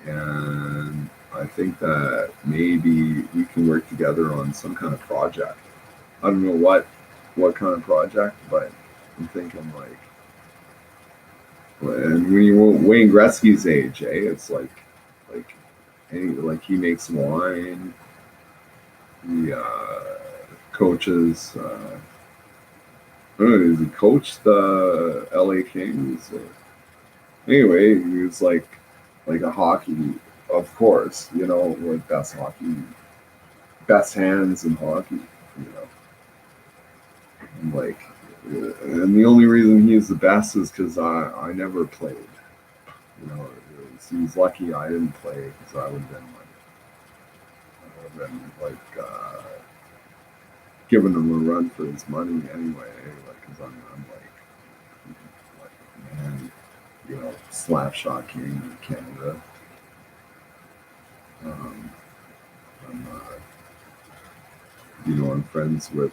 and I think that maybe we can work together on some kind of project. I don't know what kind of project, but I'm thinking like, and when you Wayne Gretzky's age, it's like like he makes wine, he coaches. I don't know, does he coach the LA Kings? Anyway, he was like a hockey, of course, you know, like best hockey, best hands in hockey, you know. And like, and the only reason he's the best is because I never played. You know, he's lucky I didn't play because I would have been like giving him a run for his money anyway. Like, because I'm like, man, you know, Slapshot King in Canada. Um, I'm, you know, I'm friends with.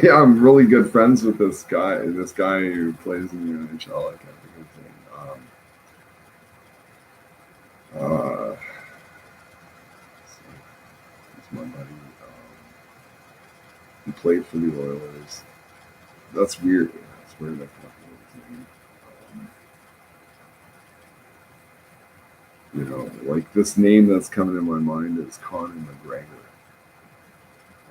Yeah, I'm really good friends with this guy. This guy who plays in the NHL. I can't think of his name. Uh, he's my buddy. He played for the Oilers. That's weird. That's weird. I can't think of his name. Um, you know, like this name that's coming in my mind is Conor McGregor,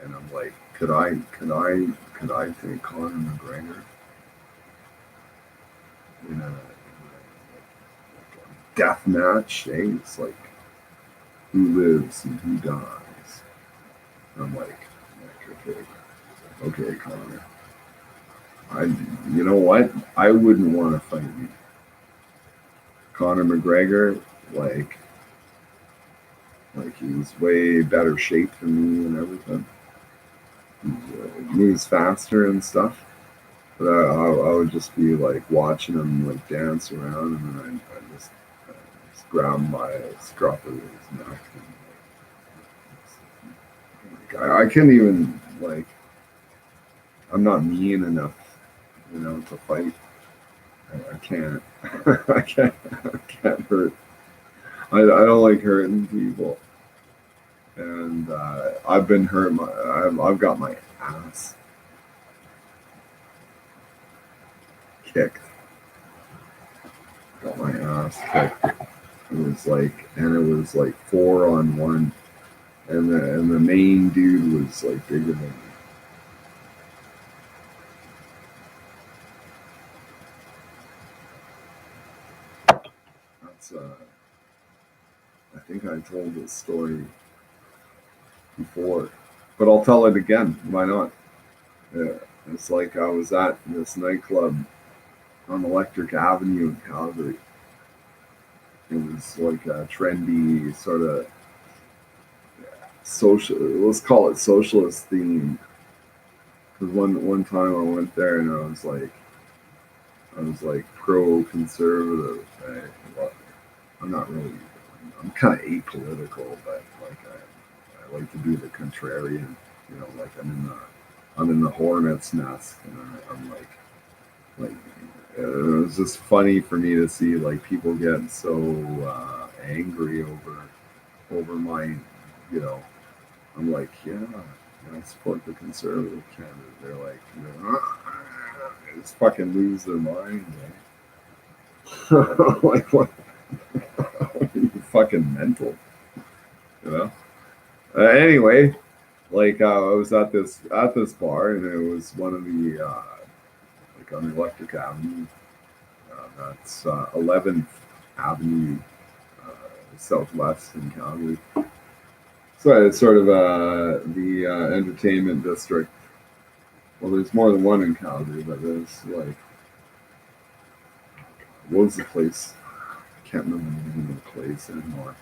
and I'm like, could I take Conor McGregor in a death match? Eh? It's like who lives and who dies. And I'm like okay, okay, Conor. I, you know what? I wouldn't want to fight you, Conor McGregor. Like, like he's way better shape than me and everything. He moves faster and stuff. But I would just be like watching him like dance around, and then just grab him by the scruff of his neck. And, like, I can't even like. I'm not mean enough, you know, to fight. I can't. I can't. I can't hurt. I don't like hurting people, and I've been hurt. I've got my ass kicked. Got my ass kicked. It was like, and it was like 4-on-1, and the main dude was like bigger than me. That's I think I told this story before, but I'll tell it again. Why not? Yeah, it's like I was at this nightclub on Electric Avenue in Calgary. It was like a trendy sort of social. Let's call it socialist theme. Because one time I went there and I was like pro conservative. Well, I'm not really. I'm kind of apolitical, but like I like to be the contrarian. You know, like I'm in the hornet's nest, and I'm like it was just funny for me to see like people get so angry over my, you know, I'm like, yeah, I support the conservative candidate. They're like, they just fucking lose their mind. Eh? Like, what? You fucking mental, you know? Anyway, like I was at this bar, and it was one of the like on Electric Avenue. That's 11th Avenue uh, Southwest in Calgary. So it's sort of the entertainment district. Well, there's more than one in Calgary, but there's like, what was the place? I can't remember the name of the place anymore.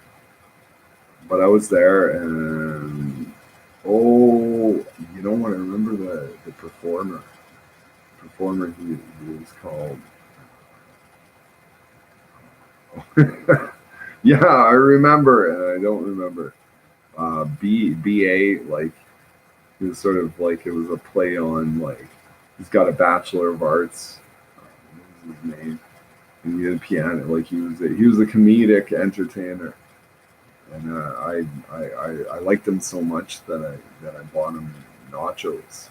But I was there, and oh, you know what? I remember the performer. Performer, he was called. Yeah, I remember, and I don't remember. BA, like it was sort of like it was a play on like he's got a Bachelor of Arts. What was his name? And he did piano. Like he was a comedic entertainer, and I liked him so much that I bought him nachos.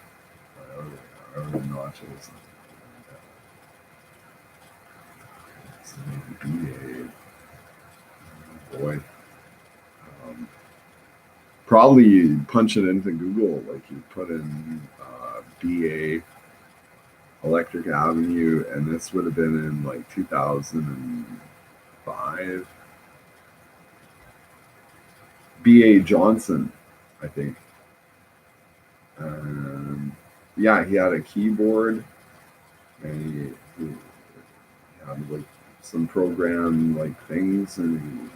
I ordered nachos. So BA, boy. Um, Probably you punch it into Google, like you put in BA Electric Avenue, and this would have been in like 2005. BA Johnson, I think. Yeah, he had a keyboard, and he had like some program like things, and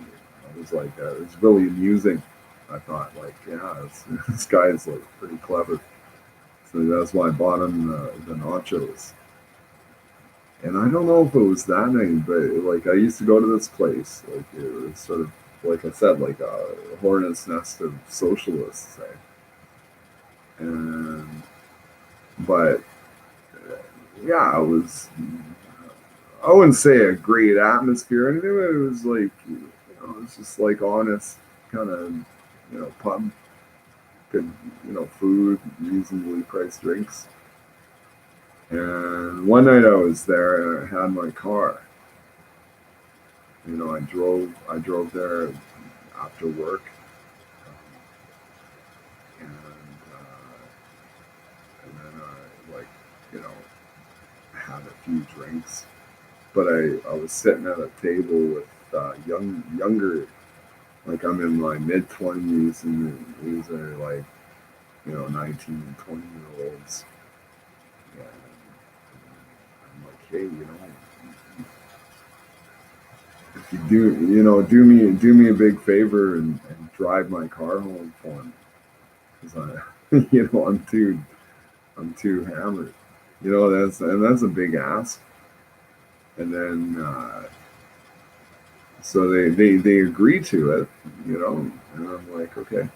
it was like it was really amusing. I thought, like, yeah, this guy's like pretty clever. So that's why I bought him the nachos. And I don't know if it was that name, but like I used to go to this place. Like it was sort of, like I said, like a hornet's nest of socialists. Eh? And but yeah, it was. I wouldn't say a great atmosphere. And it was like, it was just like honest kind of, pub, good, food, reasonably priced drinks. And one night I was there, and I had my car. I drove there after work, and then I like, you know, had a few drinks. But I was sitting at a table with younger, like I'm in my mid 20s, and these are like, 19 and 20-year olds. And I'm like, hey, if you do me a big favor, and drive my car home for me, because I'm too hammered. That's a big ask. And then so they agree to it, and I'm like, okay.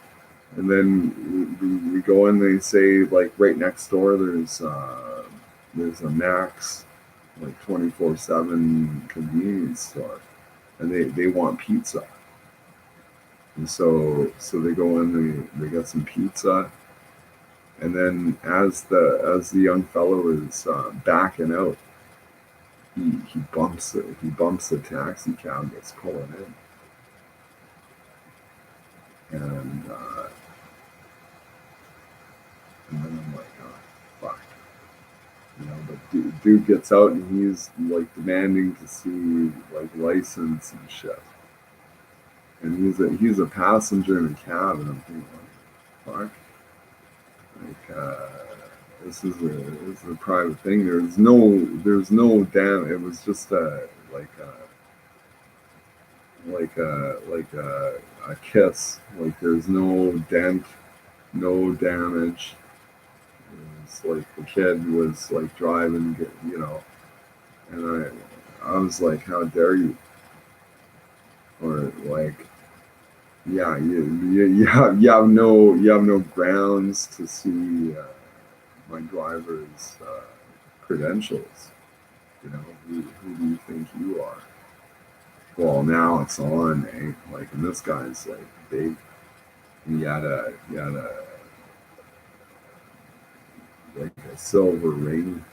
And then we go in. They say like right next door there's a Max, like 24/7 convenience store, and they want pizza. And so they go in. They get some pizza, and then as the young fellow is backing out, he bumps the taxi cab that's pulling in, and then I'm like, oh fuck. But dude gets out, and he's like demanding to see like license and shit. And he's a passenger in a cab, and I'm thinking, like, fuck, like this is a private thing. There's no damn. It was just a kiss. Like there's no dent, no damage. It's like the kid was like driving, and I was like, how dare you? Or like, yeah, you have no grounds to see my driver's credentials. You know, who do you think you are? Well, now it's on, eh? Like, and this guy's like big. He had a like a silver ring,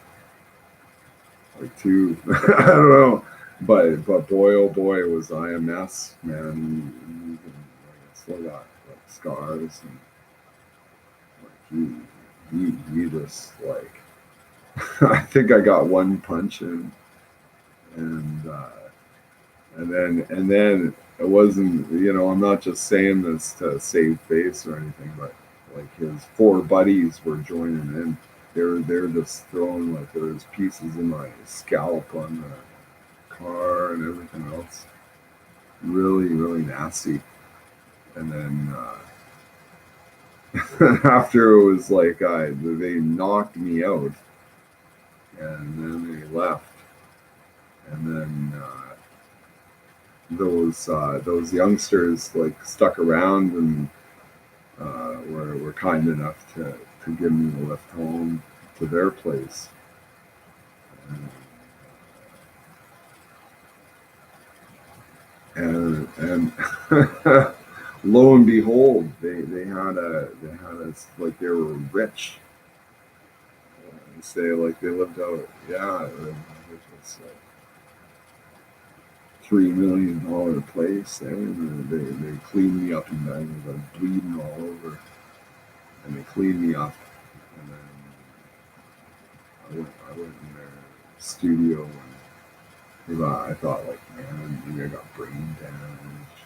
like two. I don't know, but boy, oh boy, was I a mess, man. Like, I still got like scars, and like he just like I think I got one punch in, and and then it wasn't, I'm not just saying this to save face or anything, but like his four buddies were joining in. They're just throwing like there's pieces of my scalp on the car and everything else. Really, really nasty. And then after it was like they knocked me out, and then they left, and then those youngsters like stuck around and were kind enough to give me a lift home to their place. And lo and behold, they had us like they were rich. They say like they lived out, yeah, it was $3 million place. And they cleaned me up, and I was like bleeding all over, and they cleaned me up, and then I went in their studio, and I thought like, man, maybe I got brain damage,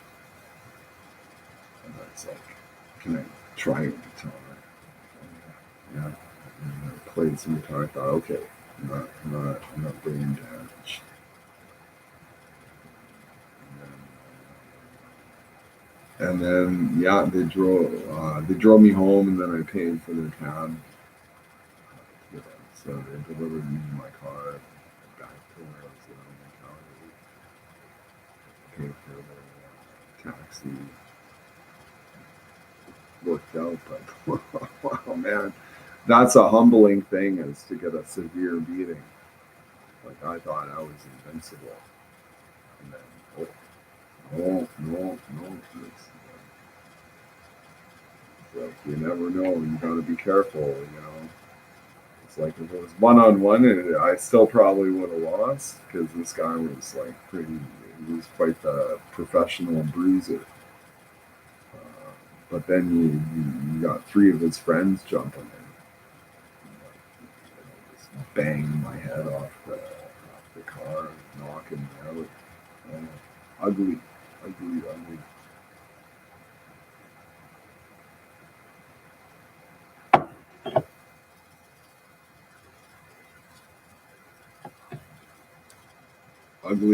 and I was like, can I try a guitar? Yeah, and I played some guitar. I thought, okay, I'm not brain damaged. And then yeah, they drove me home, and then I paid for their cab. Yeah, so they delivered me my car back to where I was living in Calgary. Paid for the taxi. Worked out, but wow, man, that's a humbling thing, is to get a severe beating. Like, I thought I was invincible, and then no. It's like you never know. You got to be careful. It's like if it was one on one, and I still probably would have lost, because this guy was like pretty. He was quite the professional bruiser. But then you got three of his friends jumping in, just banging my head off the car, knocking me out. Ugly, ugly.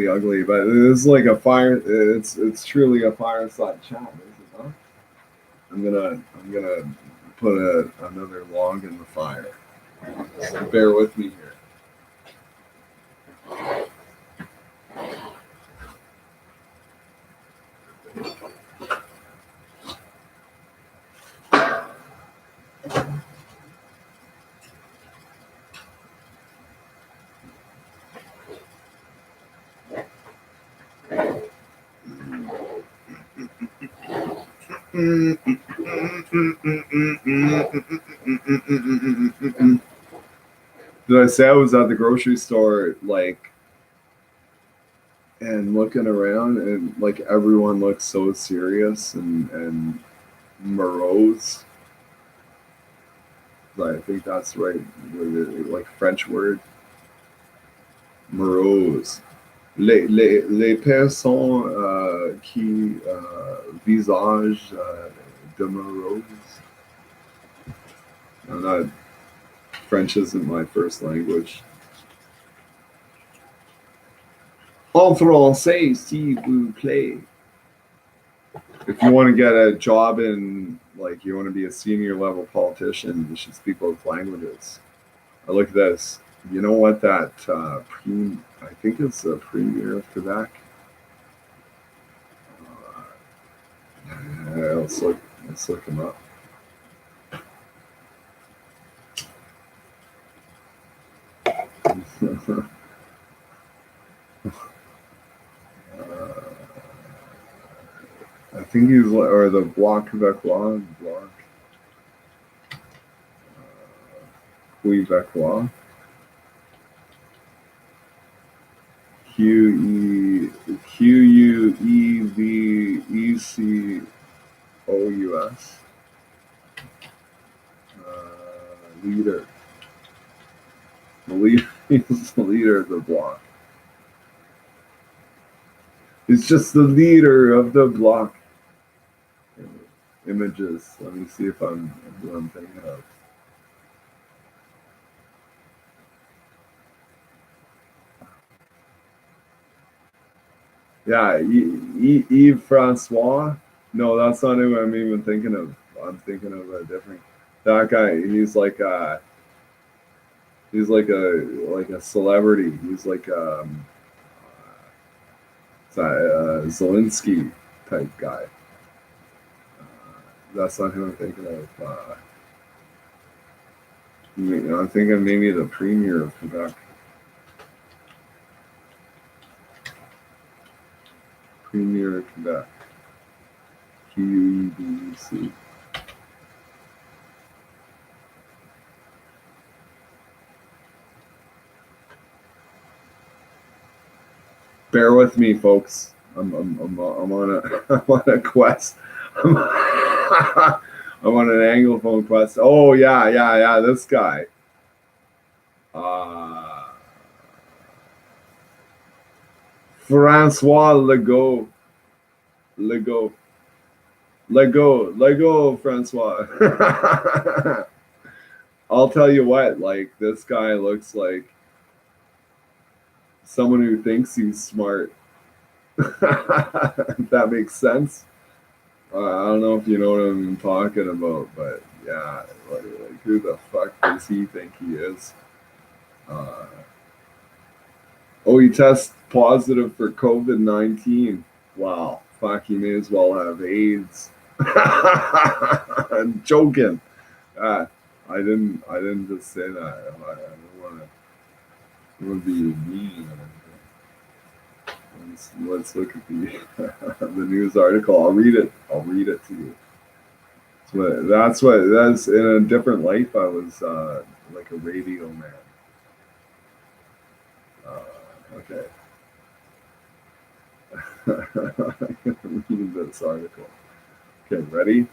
Ugly. But it's like a fire. It's truly a fireside chat, is it not? I'm gonna put another log in the fire. So bear with me here. Did I say I was at the grocery store, like, and looking around, and like everyone looks so serious and morose? I think that's right. Like French word, morose. Les personnes qui visage de morose. I'm not. French isn't my first language. En français, s'il vous plaît. If you want to get a job in, like, you want to be a senior level politician, you should speak both languages. Look at this. You know what that I think it's the premier of Quebec. Let's look him up. think he's or the Bloc Québécois, Bloc Québécois, Queuvecous, leader. He's the leader of the Bloc. He's just the leader of the Bloc. Images. Let me see if I'm who I'm thinking of. Yeah, Yves Francois. No, that's not who I'm even thinking of. I'm thinking of a different. That guy. He's like a celebrity. He's like Zelensky type guy. That's not who I'm thinking of. I'm thinking maybe the premier of Quebec. Premier of Quebec. QEBC. Bear with me, folks. I'm on a I'm on a quest. I'm, I'm on an Anglophone quest. Oh yeah. This guy. Francois Legault. Lego, Francois. I'll tell you what, like this guy looks like someone who thinks he's smart. If that makes sense. I don't know if you know what I'm talking about, but yeah, like who the fuck does he think he is? Oh, he tests positive for COVID-19. Wow, fuck, he may as well have AIDS. I'm joking. I didn't just say that. I don't want to be mean. Let's look at the the news article. I'll read it. I'll read it to you. That's in a different life. I was like a radio man. Okay. I'm reading this article. Okay, ready?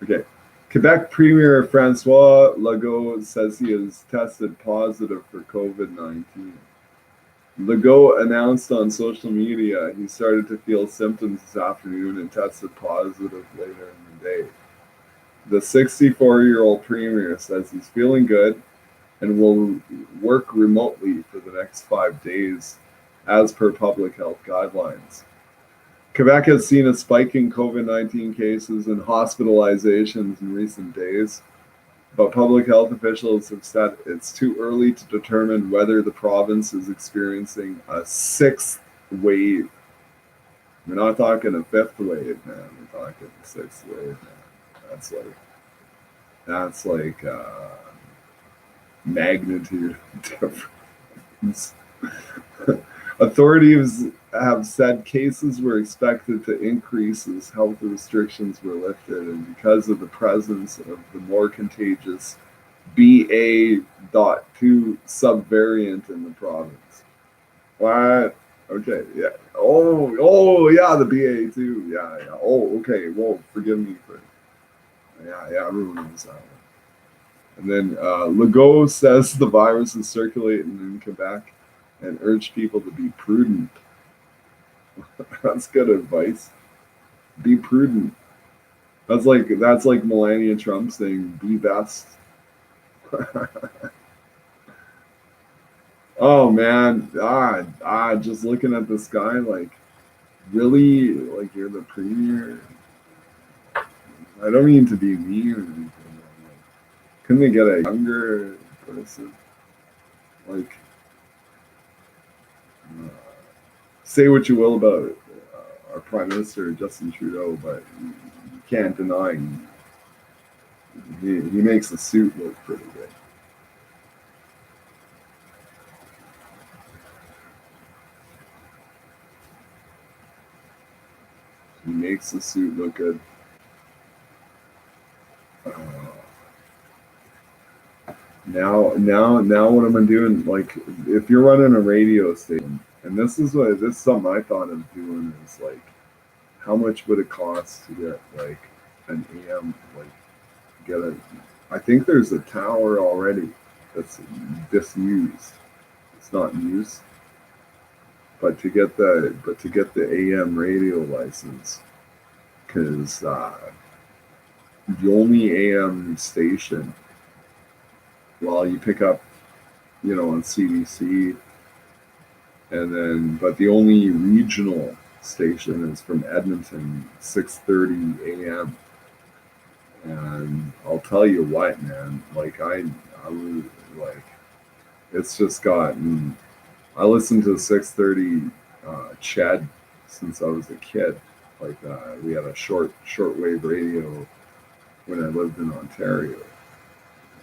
Okay. Quebec Premier Francois Legault says he has tested positive for COVID-19. Legault announced on social media he started to feel symptoms this afternoon and tested positive later in the day. The 64-year-old premier says he's feeling good and will work remotely for the next 5 days, as per public health guidelines. Quebec has seen a spike in COVID-19 cases and hospitalizations in recent days, but public health officials have said it's too early to determine whether the province is experiencing a sixth wave. We're not talking a fifth wave, man. We're talking a sixth wave, man. That's like magnitude difference. Authorities have said cases were expected to increase as health restrictions were lifted, and because of the presence of the more contagious BA.2 subvariant in the province. What? Okay, yeah. Oh, yeah, the BA.2. Yeah. Oh, okay. Whoa, forgive me for. Yeah, everyone knows that one. And then Legault says the virus is circulating in Quebec and urged people to be prudent. That's good advice. Be prudent. That's like Melania Trump saying be best. Oh man, just looking at this guy, like really, like you're the premier. I don't mean to be mean or anything. Like, couldn't they get a younger person? Like, say what you will about our prime minister Justin Trudeau, but you can't deny he makes the suit look pretty good. He makes the suit look good. Now, what am I doing? Like, if you're running a radio station, and this is something I thought of doing is like, how much would it cost to get like an AM, like get a? I think there's a tower already that's disused. It's not in use, but to get the AM radio license, because the only AM station, well, you pick up, on CDC, and then but the only regional station is from Edmonton, 6:30 a.m. And I'll tell you what, man, like I was like, it's just gotten. I listened to 6:30 Ched since I was a kid. Like we had a shortwave radio when I lived in Ontario,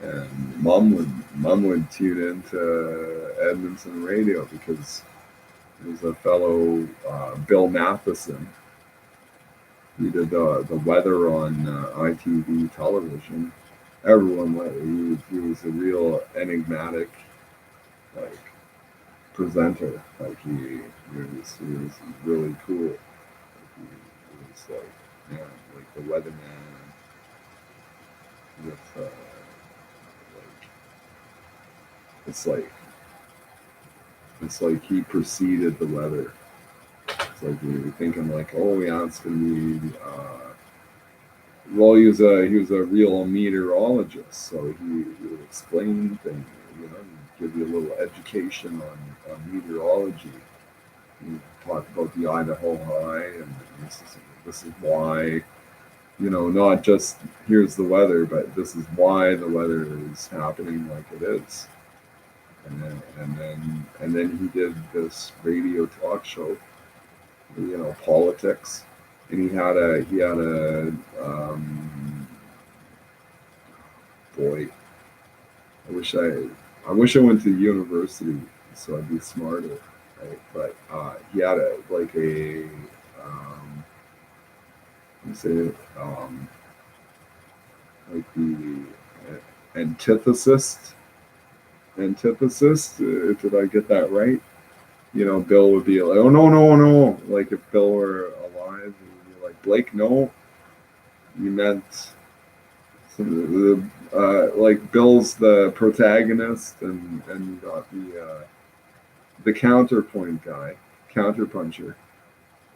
and mom would tune into Edmonton radio because there's a fellow Bill Matheson. He did the weather on ITV television. Everyone he was a real enigmatic like presenter. Like he was really cool. Like, he was like like the weatherman with like it's like it's like he preceded the weather. It's like you're thinking like, oh yeah, it's gonna be. Well, he was a real meteorologist, so he would explain things, give you a little education on meteorology. He talked about the Idaho High, and this is why, not just here's the weather, but this is why the weather is happening like it is. And then he did this radio talk show, politics, and he had a boy. I wish I went to university so I'd be smarter, right? But he had um, let me say it, like the antithesis. Did I get that right? Bill would be like, "Oh no, no, no!" Like if Bill were alive, he would be like, "Blake, no, you meant." Like Bill's the protagonist, and you got the counterpoint guy, counterpuncher,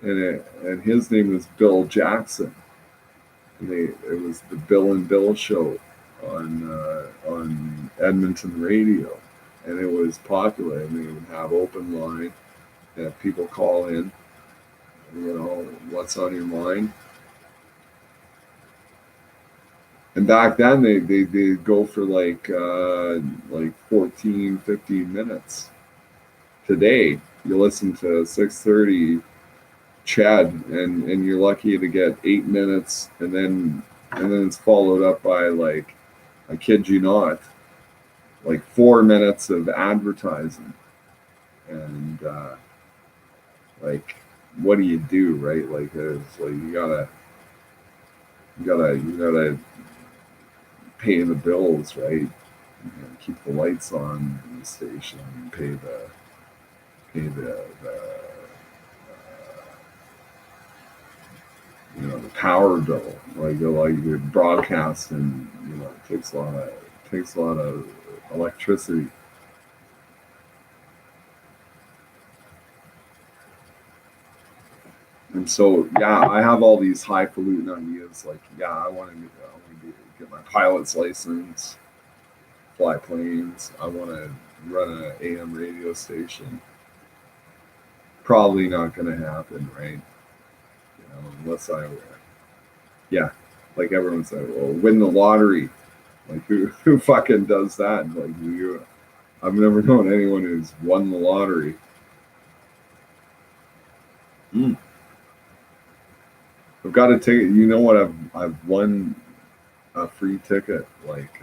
and his name was Bill Jackson. And it was the Bill and Bill show on Edmonton radio, and it was popular. And they would have open line, have people call in, what's on your mind. And back then they go for like 14, 15 minutes. Today you listen to 6:30 Chad, and you're lucky to get 8 minutes, and then it's followed up by, like, I kid you not, like 4 minutes of advertising. And like, what do you do, right? Like it's like you gotta pay the bills, right? Keep the lights on in the station, pay the power bill. Like your broadcasting, it takes a lot of electricity. And so, yeah, I have all these highfalutin ideas. Like, yeah, I want to get my pilot's license, fly planes. I want to run an AM radio station. Probably not going to happen, right? Unless yeah, like everyone's like, well, win the lottery. Like, who fucking does that? Like, I've never known anyone who's won the lottery. Mm. I've got a ticket. You know what? I've won a free ticket. Like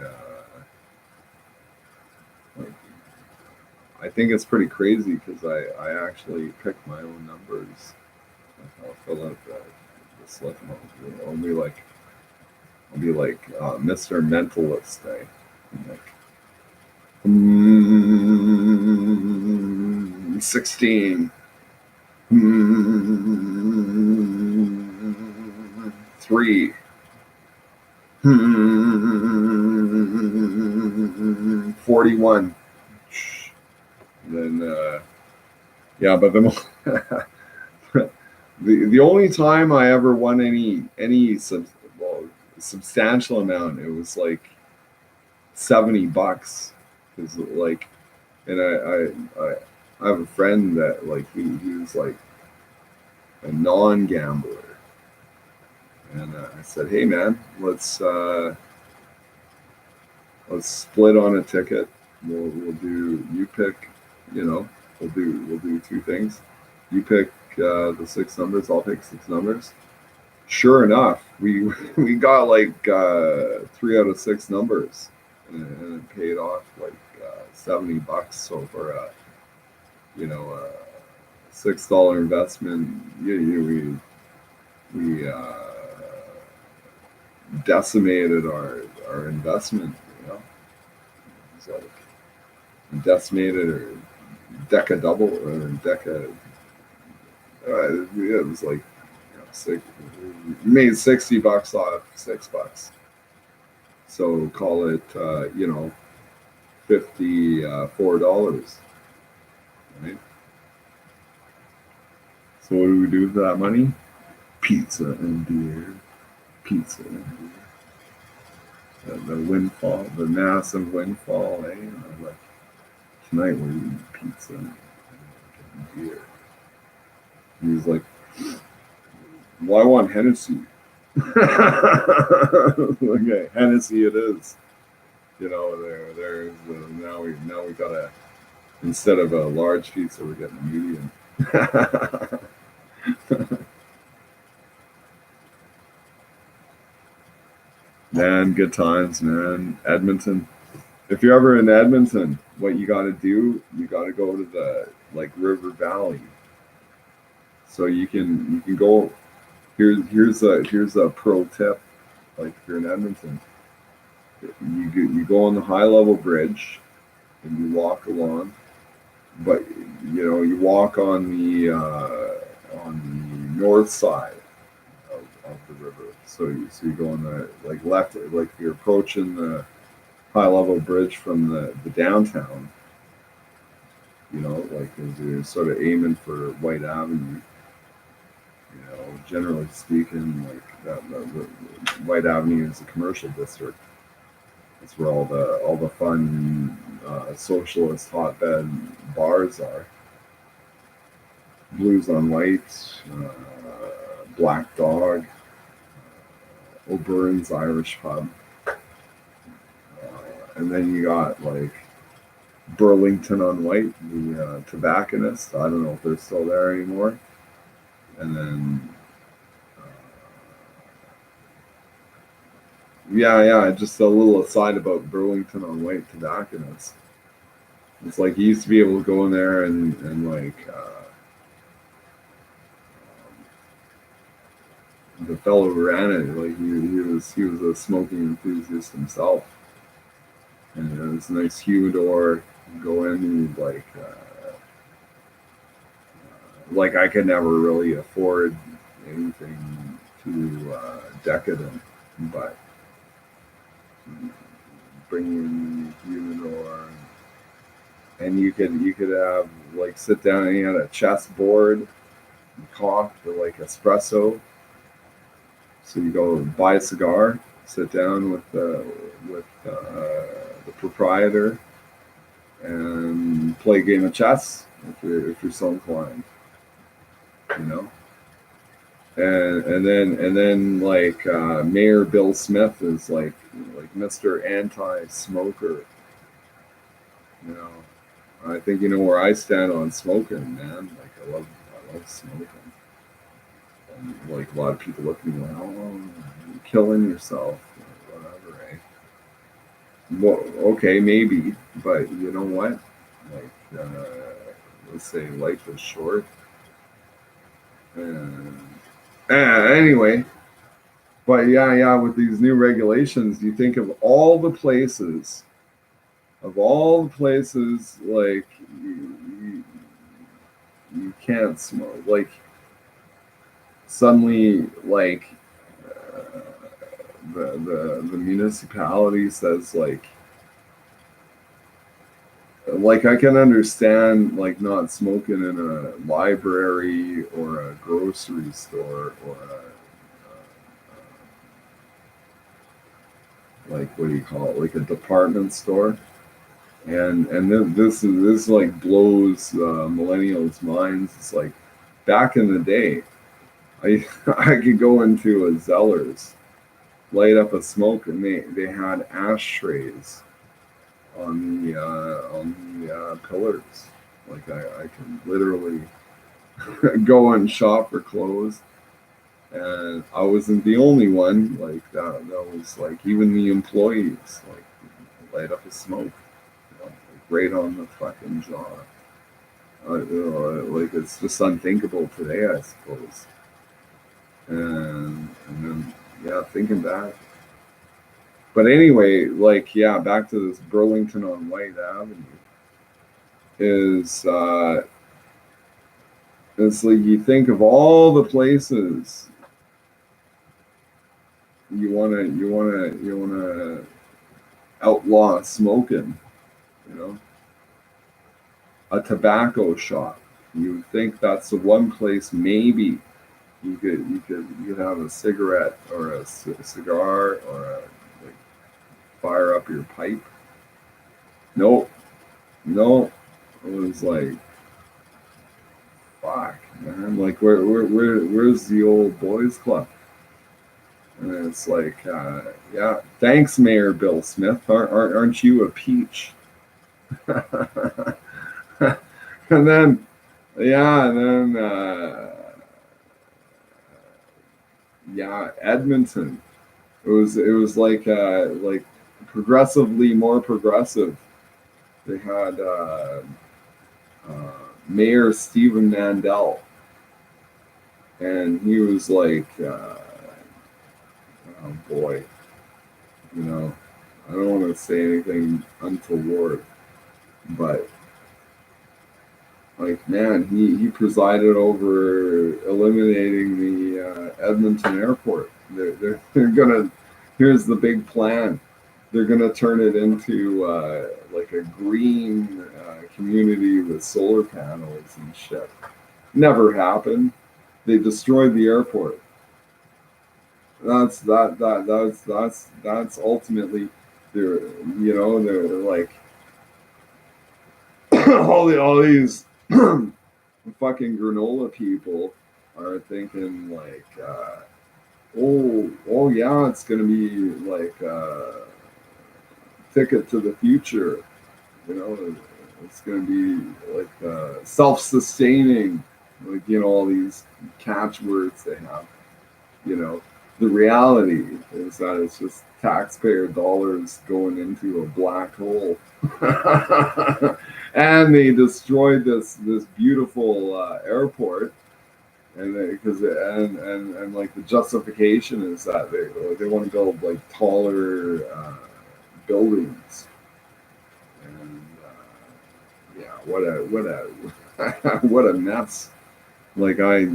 I think it's pretty crazy because I actually pick my own numbers. Like I'll fill out just let them know. I'll be like Mr. Mentalist. I'm like 16. 3. 41. Then yeah, but the only time I ever won any substantial amount, it was like $70. Because like, and I have a friend that like he was like a non-gambler, and I said, hey man, let's split on a ticket. We'll do, you pick, we'll do 2 things. You pick the 6 numbers, I'll pick 6 numbers. Sure enough, we we got like 3 out of 6 numbers, and it paid off like $70. So for a $6 investment, we decimated our investment. So decimated or deca double or deca. It was like made $60 off $6. So call it $54. Right? So what do we do with that money? Pizza and beer. Pizza and beer. The windfall, the massive windfall, eh? Like, tonight we're eating pizza and beer. And he's like, well, I want Hennessy. Okay, Hennessy it is. There's now we gotta, instead of a large pizza, we're getting a medium. Man, good times, man. Edmonton. If you're ever in Edmonton, what you got to do, you got to go to the like River Valley. So you can go. Here's a pro tip. Like if you're in Edmonton, you go on the high level bridge, and you walk along. But you walk on the north side of the river. So you go on the like left, like you're approaching the high level bridge from the downtown. Like as you're sort of aiming for White Avenue. Generally speaking, like that White Avenue is a commercial district. That's where all the fun socialist hotbed bars are. Blues on White, Black Dog, O'Byrne's Irish Pub, and then you got like Burlington on White, the tobacconist. I don't know if they're still there anymore. And then yeah, just a little aside about Burlington on White tobacconist. It's like you used to be able to go in there and like the fellow who ran it, like he was a smoking enthusiast himself, and it was a nice humidor. You go in and like I could never really afford anything too decadent, but bringing in the humidor, and you could have like sit down and you had a chessboard, coffee or like espresso. So you go buy a cigar, sit down with the proprietor, and play a game of chess if you're so inclined, And then like Mayor Bill Smith is like Mr. Anti-Smoker. I think where I stand on smoking, man. Like I love smoking. And like a lot of people look at me like, oh, you're killing yourself, or whatever, eh? Well, okay, maybe, but you know what? Like, let's say life is short, and Anyway, but yeah, with these new regulations, you think of all the places, like you can't smoke. Like suddenly, like uh, the municipality says like I can understand like not smoking in a library or a grocery store or like what do you call it, like a department store. And this like blows millennials' minds. It's like back in the day, I I could go into a Zellers, light up a smoke, and they had ashtrays on the pillars. Like I can literally go and shop for clothes, and I wasn't the only one. Like that was like even the employees like light up a smoke, like, right on the fucking jaw. Like it's just unthinkable today, I suppose. And then yeah, thinking back. But anyway, like yeah, back to this Burlington on White Avenue is it's like you think of all the places you wanna outlaw smoking, you know, a tobacco shop. You think that's the one place maybe you could have a cigarette or a cigar or like fire up your pipe. Nope, no, it was like fuck, man. Like where's the old boys club? And it's like, yeah, thanks, Mayor Bill Smith. Aren't you a peach? And then, yeah, and then, yeah, Edmonton. It was like progressively more progressive. They had uh, Mayor Stephen Mandel, and he was like, oh boy, you know, I don't want to say anything untoward, but like man, he presided over eliminating the Edmonton airport. They're gonna. Here's the big plan. They're gonna turn it into like a green community with solar panels and shit. Never happened. They destroyed the airport. That's ultimately they're they're like all these fucking granola people are thinking like oh yeah, it's gonna be like ticket to the future, you know, it's gonna be like self-sustaining, like all these catchwords they have, you know. The reality is that it's just taxpayer dollars going into a black hole. And they destroyed this beautiful airport, and because and like the justification is that they want to build like taller buildings, and yeah, what a mess. Like I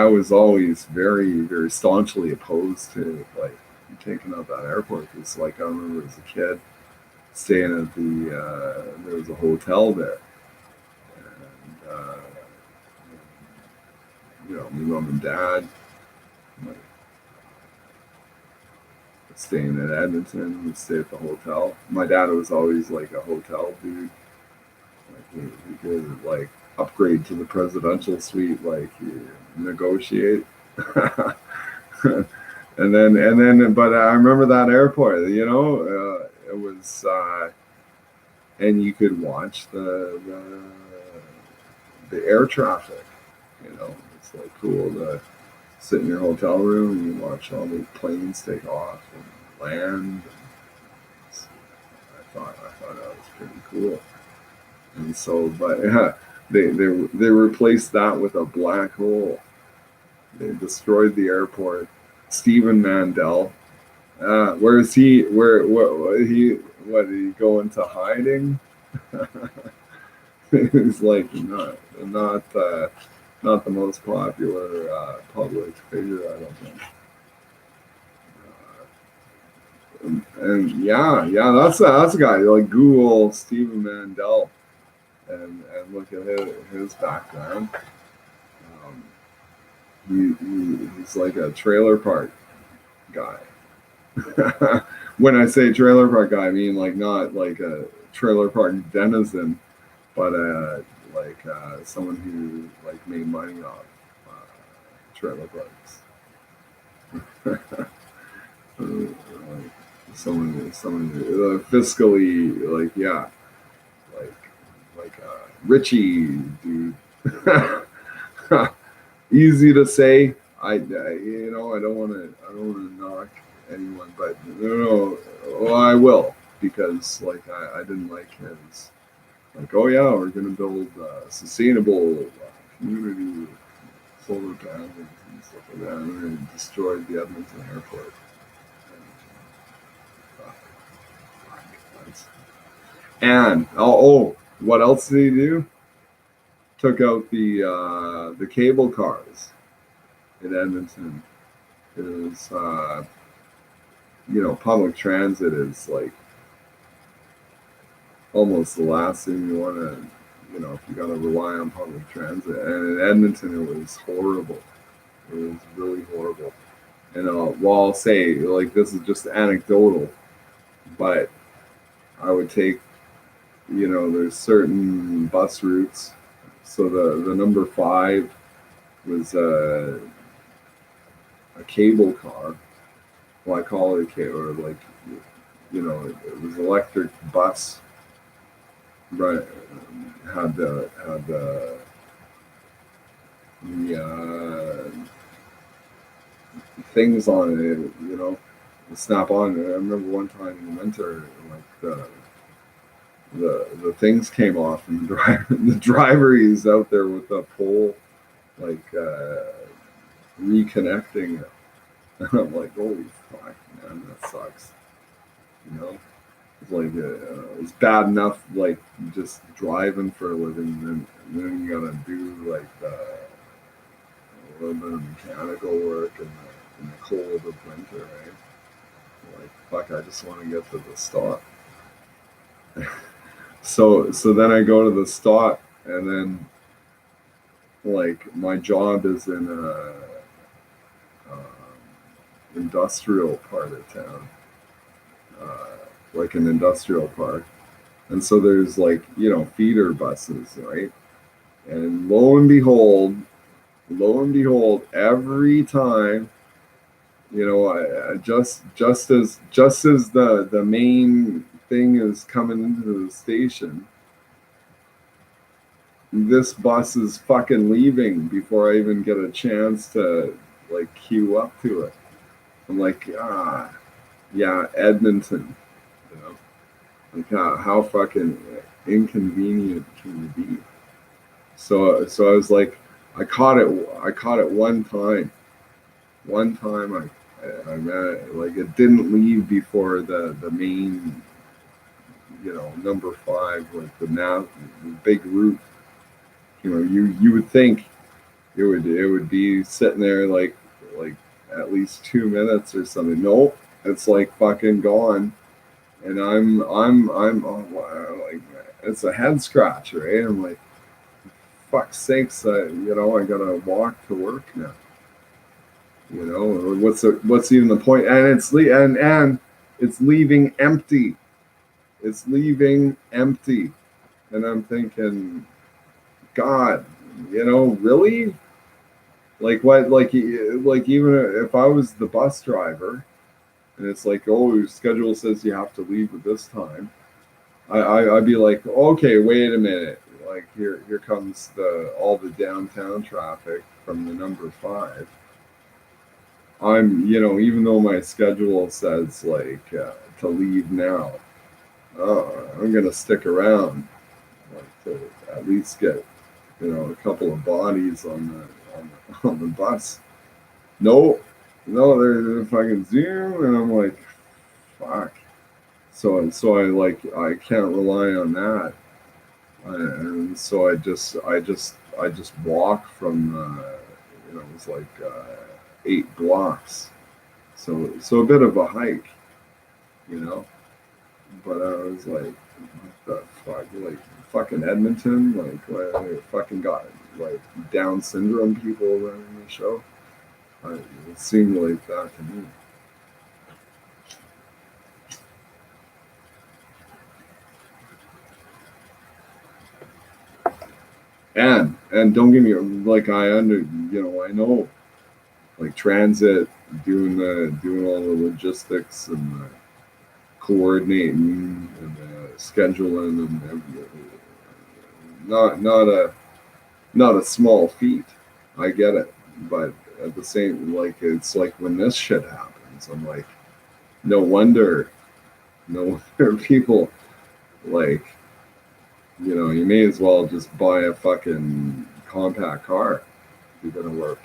was always very staunchly opposed to like taking out that airport because like I remember as a kid staying at there was a hotel there, and my mom and dad like staying in Edmonton. We stayed at the hotel. My dad was always like a hotel dude. Like he could like upgrade to the presidential suite, like negotiate. But I remember that airport. It was, and you could watch the air traffic. It's like cool to sit in your hotel room and you watch all the planes take off and land. I thought that was pretty cool. And so, but yeah, they replaced that with a black hole. They destroyed the airport. Stephen Mandel. Where is he? What did he go into hiding? He's like not the most popular public figure, I don't think. And yeah, that's a guy. Like Google Stephen Mandel and look at his background. Um, he's like a trailer park guy. When I say trailer park guy, I mean like not like a trailer park denizen, but someone who like made money off trailer parks. Like someone fiscally like yeah, like Richie dude. Easy to say. I I don't want to knock anyone, but no, well, I will because like I didn't like his like oh yeah we're gonna build sustainable community with solar panels and stuff like that. And we're gonna destroy the Edmonton airport. And what else did he do? Took out the cable cars in Edmonton. It was public transit is like almost the last thing you want to if you got to rely on public transit. And in Edmonton, it was horrible. It was really horrible. And well, I'll say like this is just anecdotal, but I would take there's certain bus routes. So the number 5 was a cable car. Well, I call it a cable, or like it was electric bus. Right, had the things on it, the snap on. I remember one time in the winter, like the things came off, and the driver he's out there with a pole, like reconnecting it. And I'm like, holy fuck, man, that sucks. You know, it's like it's bad enough, like just driving for a living, and then you gotta do like a little bit of mechanical work in the cold of winter, right? Like, fuck, I just want to get to the stop. So then I go to the stop, and then like my job is in industrial part of town, uh, like an industrial park. And so there's like, feeder buses, right? And lo and behold, every time, I just as the main thing is coming into the station, this bus is fucking leaving before I even get a chance to like queue up to it. I'm like, yeah, Edmonton, you know, like how fucking inconvenient can you be? So I was like, I caught it one time. One time I ran it, like it didn't leave before the main, number 5, like the big route. You would think it would be sitting there like at least 2 minutes or something. Nope, it's like fucking gone. And I'm oh, wow, like it's a head scratch, right? I'm like, fuck sakes, I gotta walk to work now. What's even the point? And and it's leaving empty. It's leaving empty, and I'm thinking, God, really? Like what? Like even if I was the bus driver, and it's like, oh, your schedule says you have to leave at this time. I'd be like, okay, wait a minute. Like here comes all the downtown traffic from the number 5. Even though my schedule says like to leave now, I'm gonna stick around, like to at least get a couple of bodies on the bus. No, no, they're fucking Zoom, and I'm like, fuck. So I can't rely on that, and so I just walk from it was like 8 blocks, so a bit of a hike, you know. But I was like, what the fuck, like fucking Edmonton, like what, fucking got like Down syndrome people running the show. It seemed like that to me. And don't get me like I know like transit, doing all the logistics and the coordinating and the scheduling and everything. Not a small feat. I get it, but at the same, like it's like when this shit happens, I'm like, no wonder, no wonder people like, you may as well just buy a fucking compact car if you're gonna work.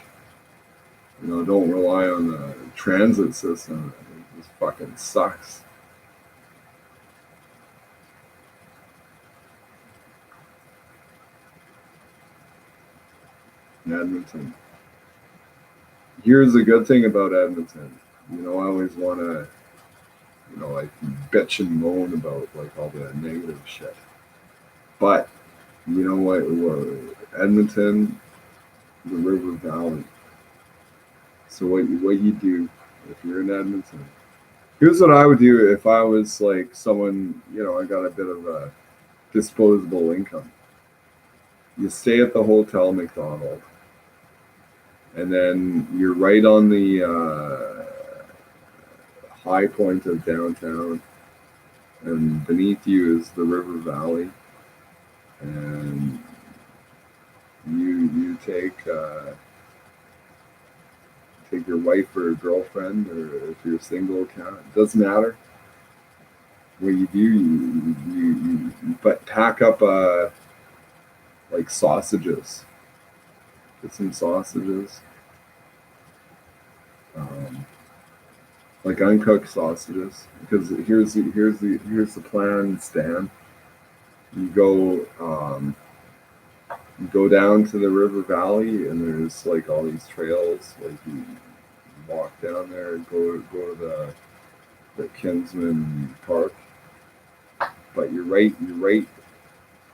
Don't rely on the transit system. It just fucking sucks. In Edmonton. Here's the good thing about Edmonton. I always want to, like bitch and moan about like all the negative shit. But you know what? Edmonton, the River Valley. So what you do if you're in Edmonton? Here's what I would do if I was like someone. I got a bit of a disposable income. You stay at the Hotel McDonald, and then you're right on the high point of downtown, and beneath you is the River Valley, and you take your wife or girlfriend, or if you're single, it doesn't matter. What you do, but pack up like sausages. Get some sausages, um, like uncooked sausages. Because here's the plan, Stan. You go down to the River Valley, and there's like all these trails. Like you walk down there, go to the Kinsman Park. But you're right. You're right.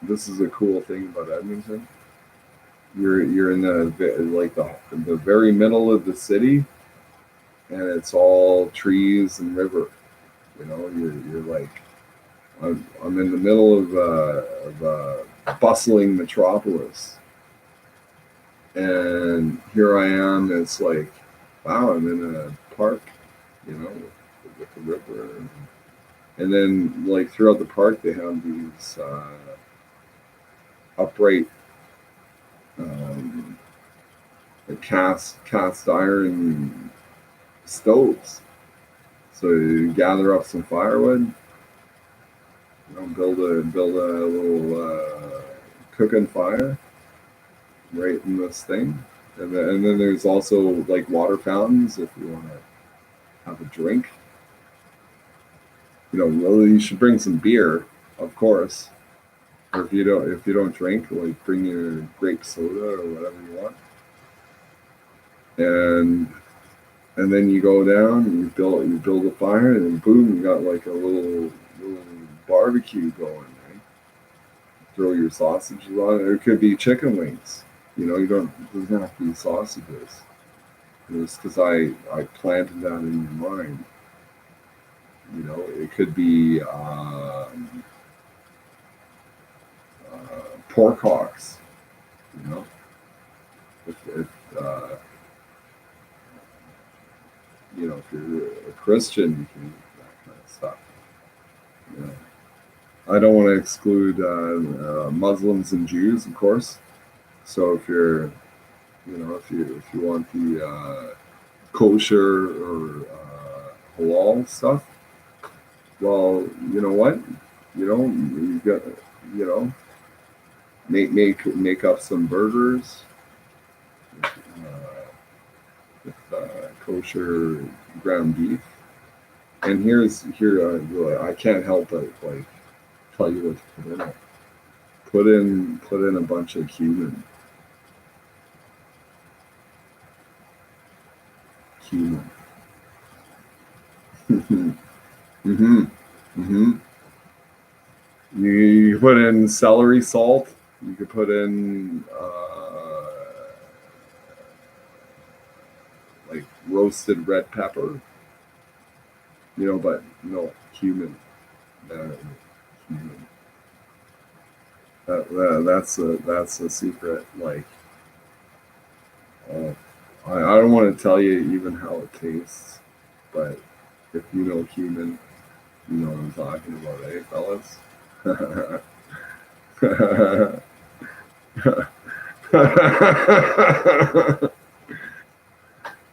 This is a cool thing about Edmonton. You're in the very middle of the city, and it's all trees and river. You're like I'm in the middle of a bustling metropolis, and here I am. It's like, wow, I'm in a park, with the river, and then like throughout the park they have these upright um, cast iron stoves. So you gather up some firewood, build a little cooking fire right in this thing, and then there's also like water fountains if you want to have a drink. Really, you should bring some beer, of course. Or if you don't drink, like bring your grape soda or whatever you want, and then you go down and you build a fire, and then boom, you got like a little barbecue going. Right? Throw your sausages on it. It could be chicken wings. You don't it doesn't have to be sausages. It's because I planted that in your mind. It could be pork hocks. You know, if if you're a Christian, you can eat that kind of stuff. You know, I don't want to exclude Muslims and Jews, of course. So if you want the kosher or halal stuff, well, you know what, you got you know make up some burgers, uh, with kosher ground beef. And I can't help but like tell you what to put in it. Put in a bunch of cumin. Cumin. Mm-hmm. Mm-hmm. You put in celery salt. You could put in like roasted red pepper. But no cumin. Cumin. That's a secret. Like, uh, I don't want to tell you even how it tastes, but if you know cumin, you know what I'm talking about, eh, fellas?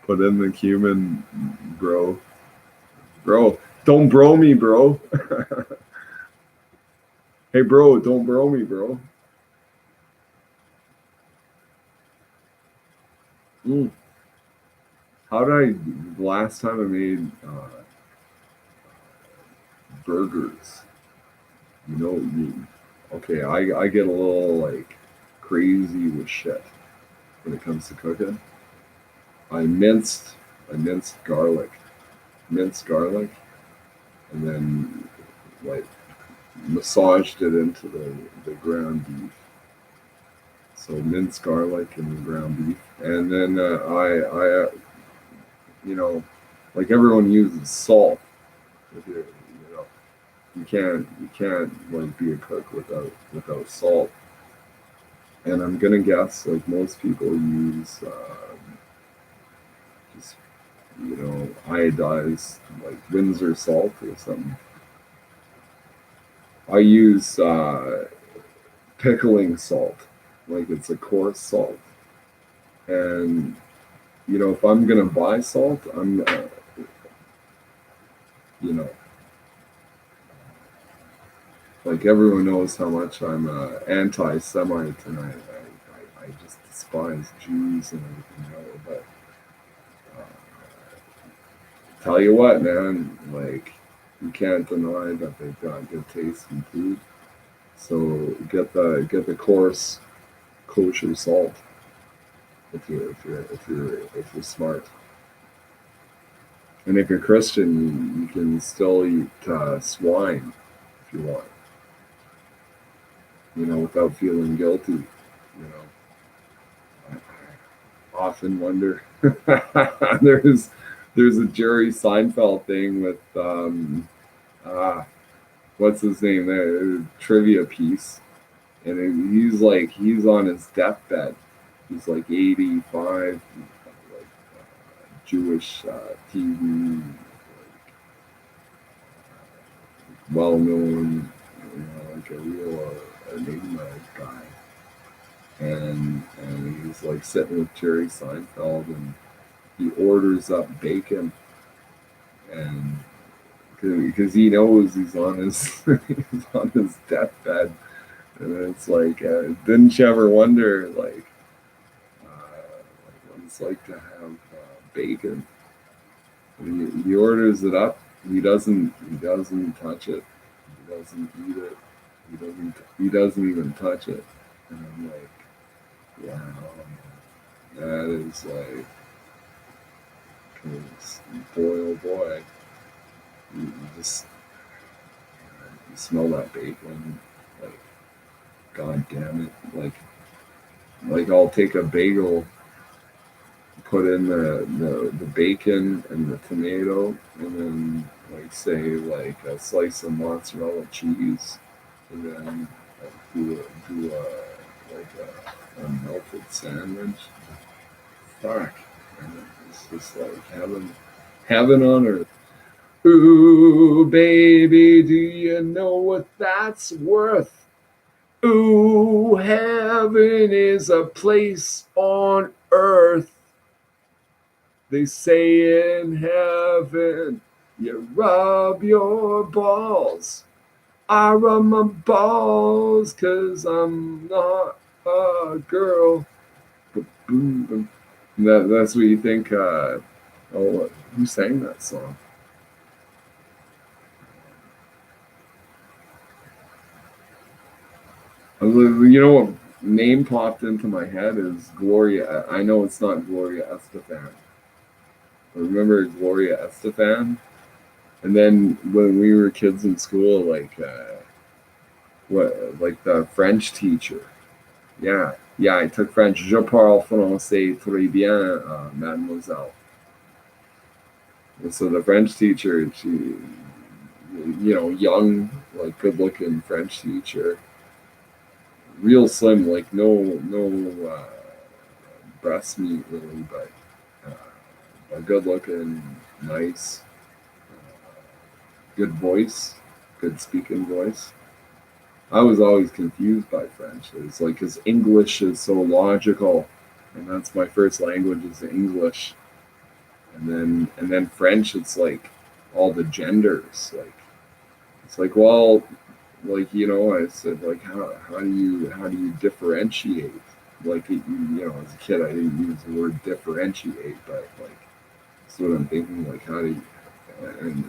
Put in the cumin, bro. Bro, don't bro me, bro. Hey, bro, don't bro me, bro. Mm. How did I? Last time I made burgers. You okay? I get a little like crazy with shit when it comes to cooking. I minced I minced garlic, and then like massaged it into the ground beef. So minced garlic and the ground beef, and then you know, like everyone uses salt. If you can't like be a cook without salt. And I'm gonna guess like most people use just iodized like Windsor salt or something. I use pickling salt, like it's a coarse salt. And if I'm gonna buy salt, I'm you know like everyone knows how much I'm anti-Semite, and I just despise Jews and everything else. But tell you what, man, like you can't deny that they've got good taste in food. So get the coarse kosher salt if you're smart. And if you're Christian, you can still eat swine if you want, without feeling guilty. I often wonder. there's there's a Jerry Seinfeld thing with uh, what's his name there, trivia piece, and he's on his deathbed. He's like 85, like Jewish TV, like, well known, like a real enigma guy. And he's like sitting with Jerry Seinfeld, and he orders up bacon, and because he knows he's on his he's on his deathbed, and it's like, didn't you ever wonder what it's like to have bacon? And he orders it up. He doesn't touch it. He doesn't eat it. He doesn't even touch it. And I'm like, wow, that is like, 'cause boy oh boy, you just you smell that bacon, like, god damn it, like I'll take a bagel, put in the bacon and the tomato, and then like say like a slice of mozzarella cheese, and then do a like a melted sandwich. Fuck, and it's just like heaven on earth. Ooh, baby, do you know what that's worth? Ooh, heaven is a place on earth. They say in heaven, you rub your balls. I rub my balls 'cause I'm not a girl. Boom. That's what you think. Who sang that song? You know what name popped into my head is Gloria. I know it's not Gloria Estefan. Remember Gloria Estefan? And then when we were kids in school, like the French teacher. Yeah, yeah, I took French. Je parle français très bien, mademoiselle. And so the French teacher, she, young, like good-looking French teacher, real slim, like no breast meat really, but good-looking, nice, good voice, good speaking voice. I was always confused by French. It's like because English is so logical, and that's my first language is English, and then French. It's like all the genders. Like it's like like I said, like how do you differentiate? Like as a kid, I didn't use the word differentiate, but like that's what I'm thinking. Like how do you?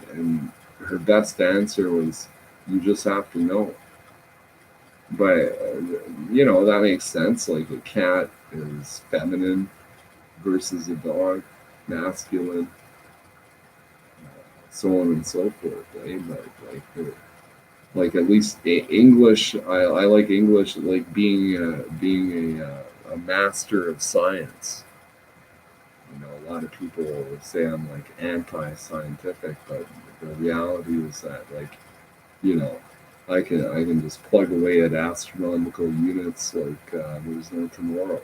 And her best answer was, you just have to know. But that makes sense. Like a cat is feminine versus a dog, masculine, so on and so forth. Right? But like at least English, I like English, like being a master of science. A lot of people say I'm like anti-scientific, but the reality is that you know I can just plug away at astronomical units like there's no tomorrow.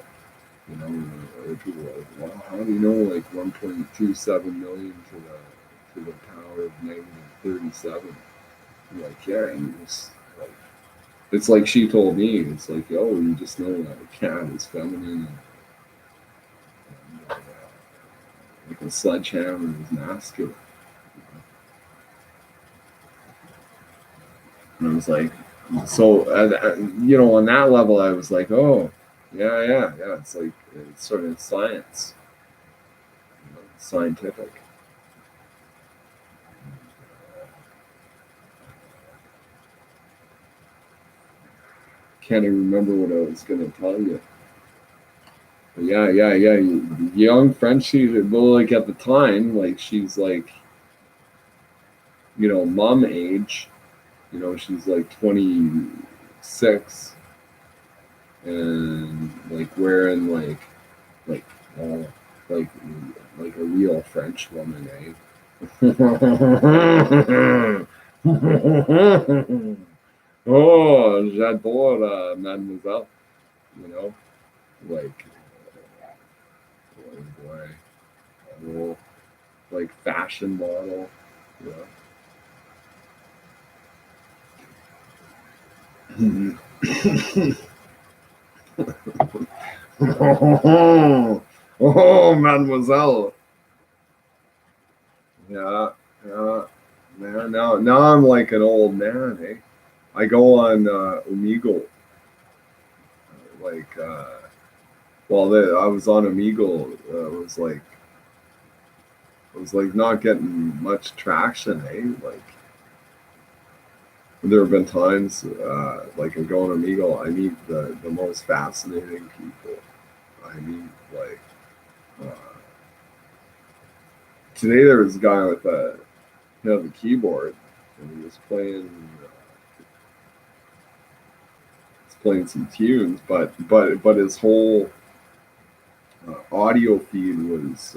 Other people are like, well, how do you know like 1.27 million to the power of negative 37? I'm like, yeah, and like it's like she told me, it's like, oh, you just know that a cat is feminine and like a sledgehammer is masculine. And I was like, so on that level, I was like, oh, yeah. It's like it's sort of science, scientific. Can't even remember what I was going to tell you. But yeah. Young French teacher, well, like at the time, like she's like, mom age. She's like 26 and like wearing like uh, like like a real French woman, eh? Oh, j'adore, mademoiselle. You know, like, boy, oh, like fashion model. Yeah. Oh, mademoiselle. Yeah, yeah. Man, now I'm like an old man, eh? I go on Omegle, like, I was on Omegle, was like not getting much traction, eh? Like, there have been times, like I go on Omegle, I meet the most fascinating people. I meet like uh, today there was a guy with a keyboard, and he was playing some tunes, but his whole audio feed was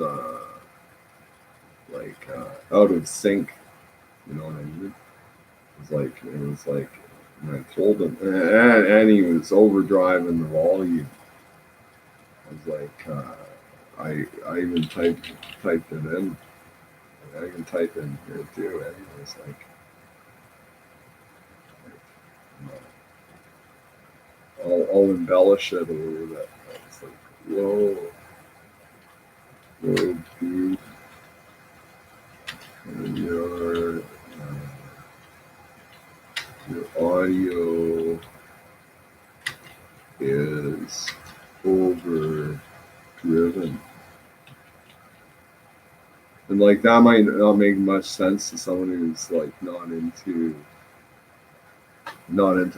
out of sync. You know what I mean? It was like and I told him, and he was overdriving the volume. I was like, I even typed it in. I can type in here too. Anyways, I'll embellish it a little bit. It's like, whoa, whoa, dude, and your audio is overdriven. like that might not make much sense to someone who's like not into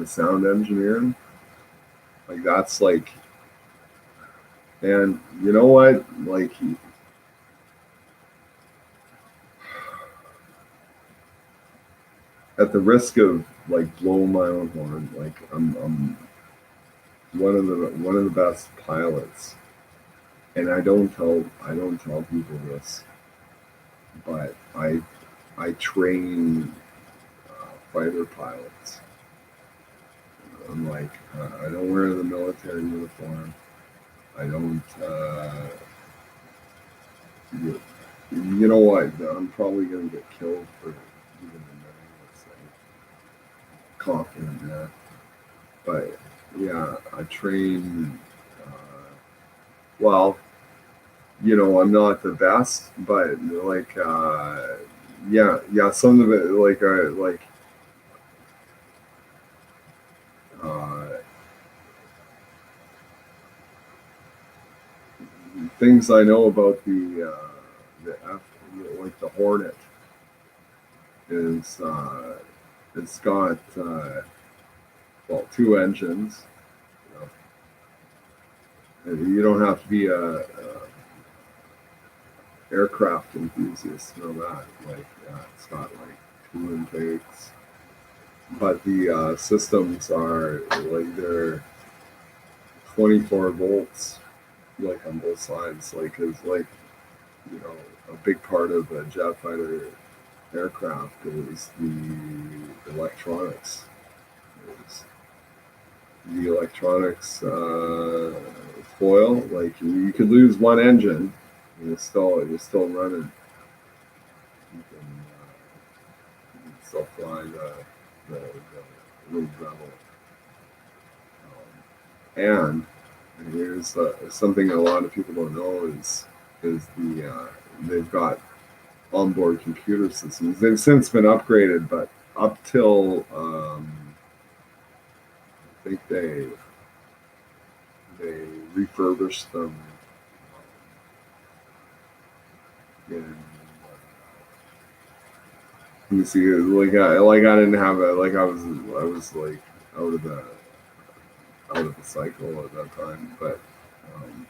sound engineering. Like that's like, and you know what? Like at the risk of like blowing my own horn, like I'm one of the best pilots, and I don't tell people this, but I train fighter pilots. I'm like I don't wear the military uniform. I don't. You know what? I'm probably gonna get killed for even admitting this. I'm confident in that. But yeah, I train. Well, I'm not the best, but like, yeah. Some of it, uh, things I know about the F, like the Hornet is it's got well, two engines. You don't have to be a aircraft enthusiast to know that. Like, it's got like two intakes, but the systems are like they're 24 volts, like on both sides. Like, is like you know a big part of a jet fighter aircraft is the electronics. Is the electronics foil. Like you could lose one engine, and you're still running. You can still fly the little rebel. And here's something a lot of people don't know is they've got onboard computer systems. They've since been upgraded, but up till I think they refurbished them in. Let me see. I didn't have a like I was like out of the out of the cycle at that time, but um,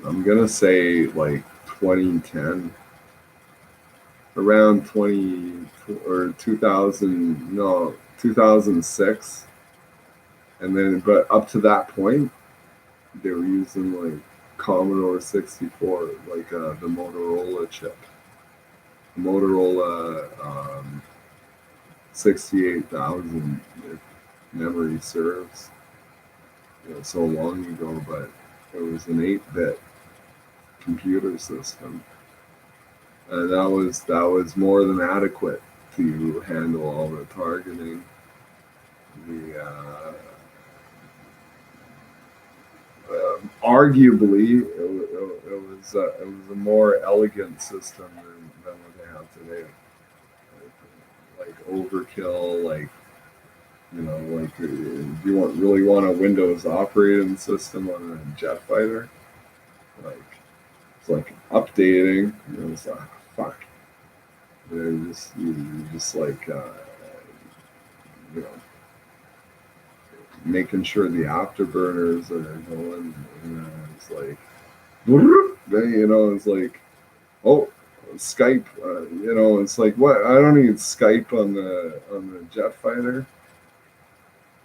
I'm gonna say like 2010, around 20 or 2000, no 2006, and then but up to that point they were using like Commodore 64, like the Motorola chip, Motorola 68,000 if memory serves. So long ago, but it was an 8-bit computer system, and that was more than adequate to handle all the targeting. The arguably it was a more elegant system than what they have today. Like overkill, like do you really want a Windows operating system on a jet fighter? Like it's like updating. It's like fuck. You just like you know making sure the afterburners are going. It's like then it's like oh Skype. It's like what I don't need Skype on the jet fighter.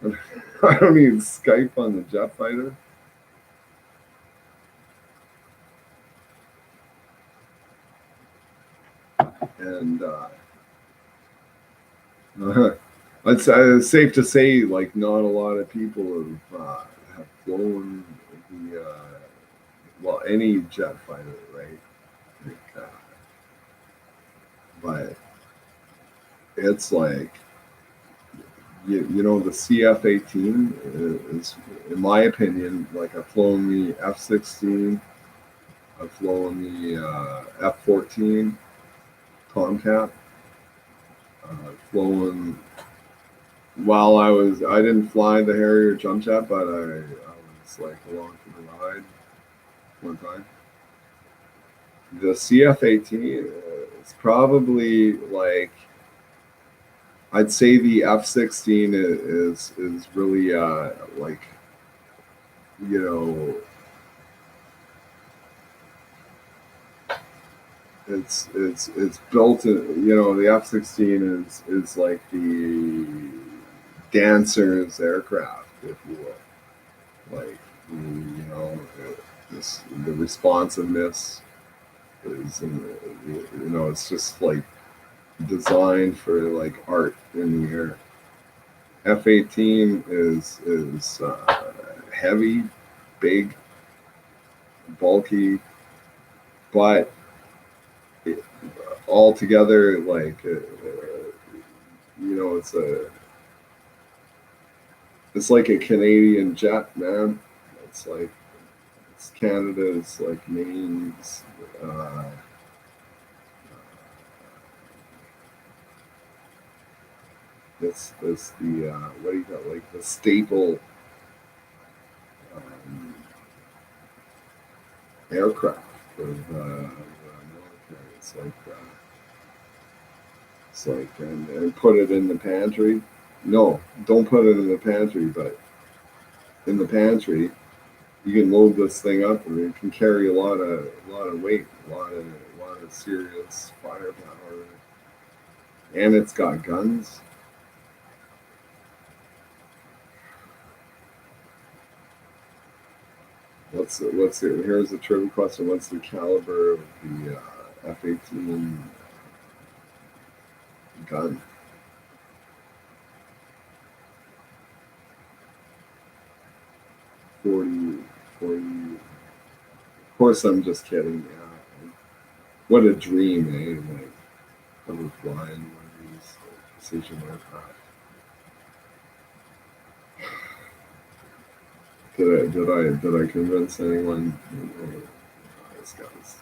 I don't need Skype on the jet fighter. And it's safe to say, like, not a lot of people have flown any jet fighter, right? Like, but it's like, the CF-18 is, in my opinion, like I've flown the F-16, I've flown the F-14 Tomcat, I've flown. While I didn't fly the Harrier jump jet, but I was like along for the ride one time. The CF-18 is probably like, I'd say the F-16 is really like, you know, it's built in, the F-16 is like the dancer's aircraft, if you will. Like, this, the responsiveness is, it's just like designed for like art in the air. F-18 is heavy, big, bulky, but it, altogether, like, it's like a Canadian jet, man. It's like it's Canada's like main. Uh, this the what do you got, like the staple um, aircraft of military. It's like and put it in the pantry. No, don't put it in the pantry, but in the pantry you can load this thing up and it can carry a lot of weight, a lot of serious firepower, and it's got guns. Here's the trivia question: what's the caliber of the F-18 gun? 40, 40. Of course, I'm just kidding. Yeah. What a dream, eh? Like, ever flying one of these precision aircraft. Did I convince anyone? This guy's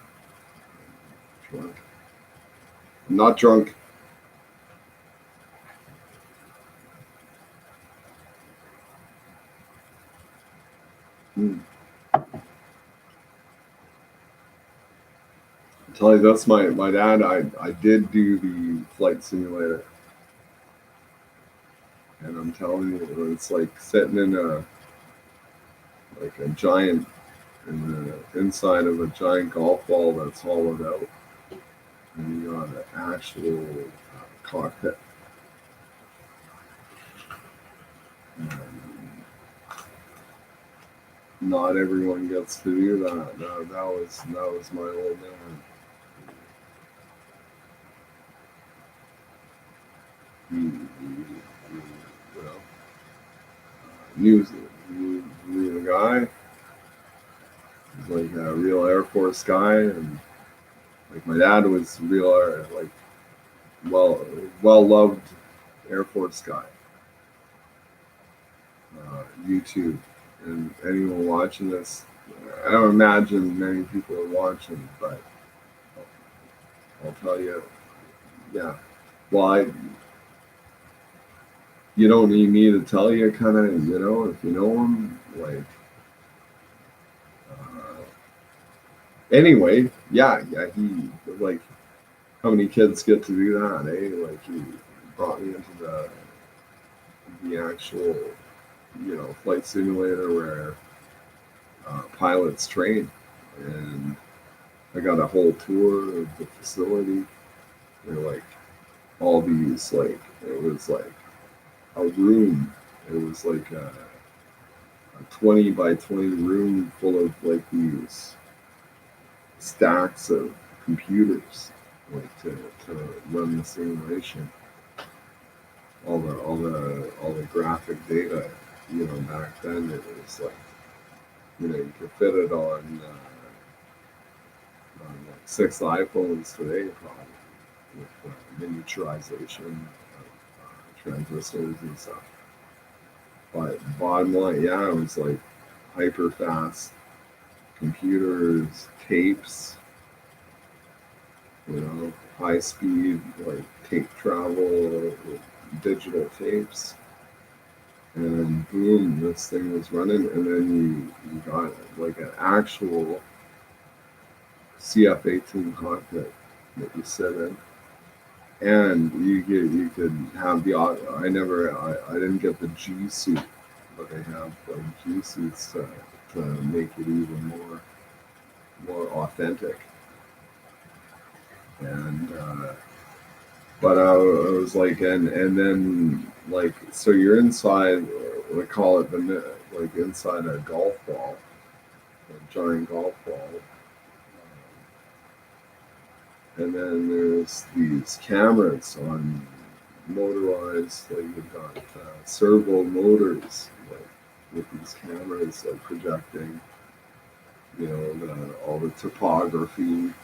drunk. I'm not drunk. Hmm. I'll tell you this, my dad. I did do the flight simulator, and I'm telling you, it's like sitting in a giant in the inside of a giant golf ball that's hollowed out, and you got an actual cockpit. And not everyone gets to do that. No, that was my old man. He well, knew the guy. He's like a real Air Force guy, and like my dad was real, like, well loved Air Force guy. YouTube, and anyone watching this, I don't imagine many people are watching, but I'll tell you, yeah. Well, you don't need me to tell you, kind of, if you know him, like. Uh, anyway, yeah, he, like, how many kids get to do that, eh? Like, he brought me into the actual, flight simulator where pilots train, and I got a whole tour of the facility. They're like all these, like, it was like a room. It was like a 20 by 20 room full of like these stacks of computers, like to run the simulation. All the graphic data, back then it was like, you could fit it on like 6 iPhones today, probably, with miniaturization of transistors and stuff. But bottom line, yeah, it was like hyper fast computers, tapes, high speed, like tape travel, digital tapes. And boom, this thing was running, and then you got like an actual CF-18 cockpit that you sit in, and you could have the I didn't get the G suit, but they have like G suits to make it even more authentic. And but I was like, and then like, so you're inside, we call it like inside a golf ball, a giant golf ball. And then there's these cameras on motorized, like you've got servo motors, like with these cameras like projecting, all the topography.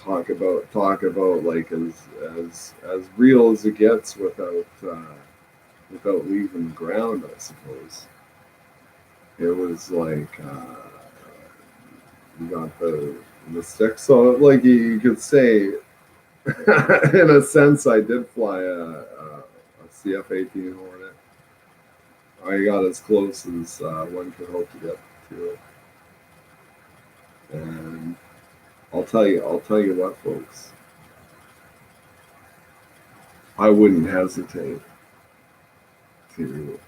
Talk about like as real as it gets without leaving the ground, I suppose. It was like you got the stick, so like you could say, in a sense, I did fly a CF-18 Hornet. I got as close as one could hope to get to it, and I'll tell you what, folks. I wouldn't hesitate to.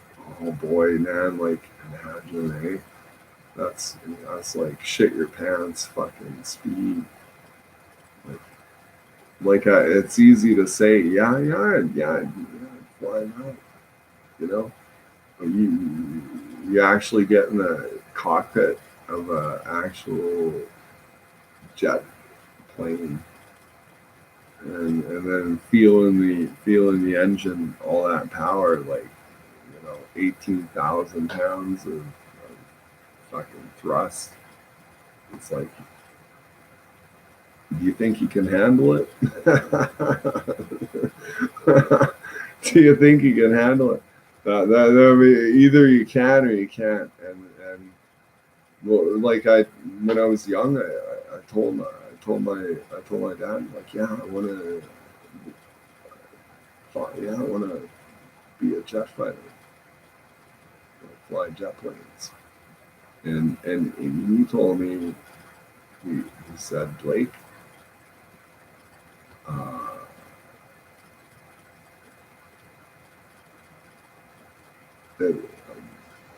Oh boy, man! Like, imagine, that's like shit your pants, fucking speed. Like, it's easy to say, yeah, why not? You know, but you actually get in the cockpit of a actual jet plane, and then feeling the engine, all that power, like 18,000 pounds of fucking thrust. It's like, do you think you can handle it? Do you think you can handle it? I mean, either you can or you can't. And well, like when I was young, I told my dad, like, yeah, I want to be a jet fighter, fly jet planes. And he told me, he said, Blake, uh, that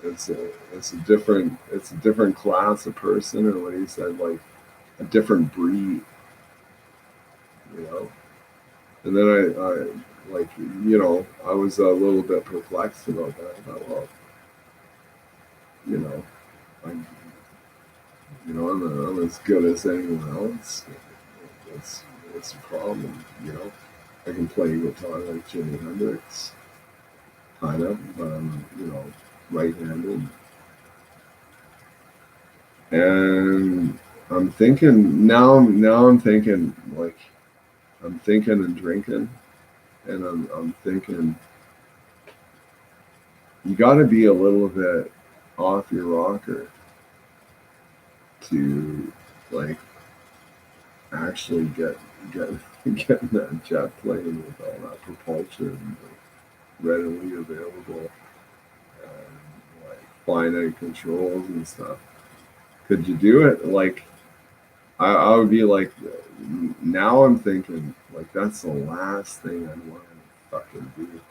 it's a different class of person, or what he said, like a different breed, you know. And then I like, I was a little bit perplexed about that. I thought, well, you know, I'm I'm as good as anyone else. What's the problem? I can play guitar like Jimi Hendrix, kind of, but I'm right-handed. And I'm thinking now. Now I'm thinking, like, I'm thinking and drinking, and I'm thinking you got to be a little bit off your rocker to, like, actually get get in that jet plane with all that propulsion, like, readily available, and like finite controls and stuff. Could you do it? Like, I would be like, now I'm thinking, like, that's the last thing I'd want to fucking do.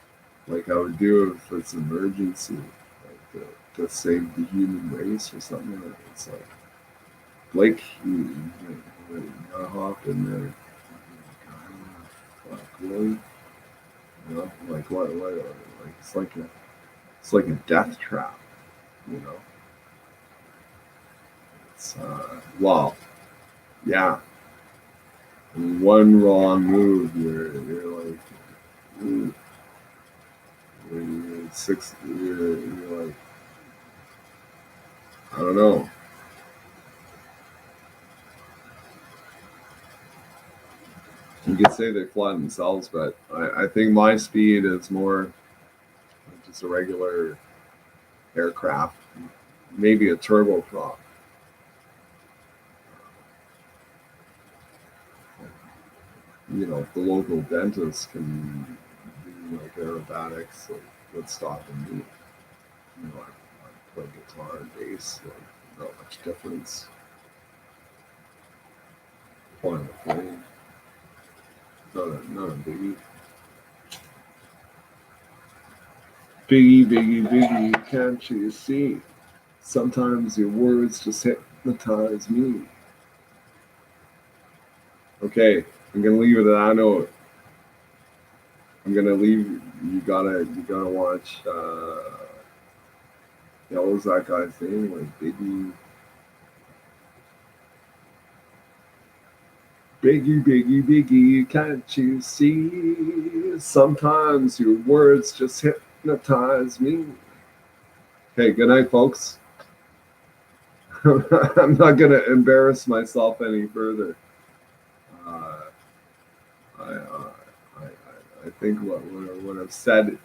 Like, I would do it if it's an emergency, like to save the human race or something. It's like, Blake, you gotta hop in there. Fuck, really? Like, what, like, it's like a death trap, you know? It's, well, yeah. One wrong move, you're like, ooh, you're like, I don't know. You could say they fly themselves, but I think my speed is more like just a regular aircraft, maybe a turboprop. The local dentist can do like aerobatics, like what's stopping me? play guitar and bass, like not much difference. Playing the flame, not a biggie. Biggie, biggie, biggie, can't you see? Sometimes your words just hypnotize me. Okay, I'm gonna leave it at that note. I'm gonna leave. You gotta watch. What was that guy's name? Like Biggie, Biggie, Biggie, Biggie. Can't you see? Sometimes your words just hypnotize me. Okay, good night, folks. I'm not gonna embarrass myself any further. Uh, I think what I've said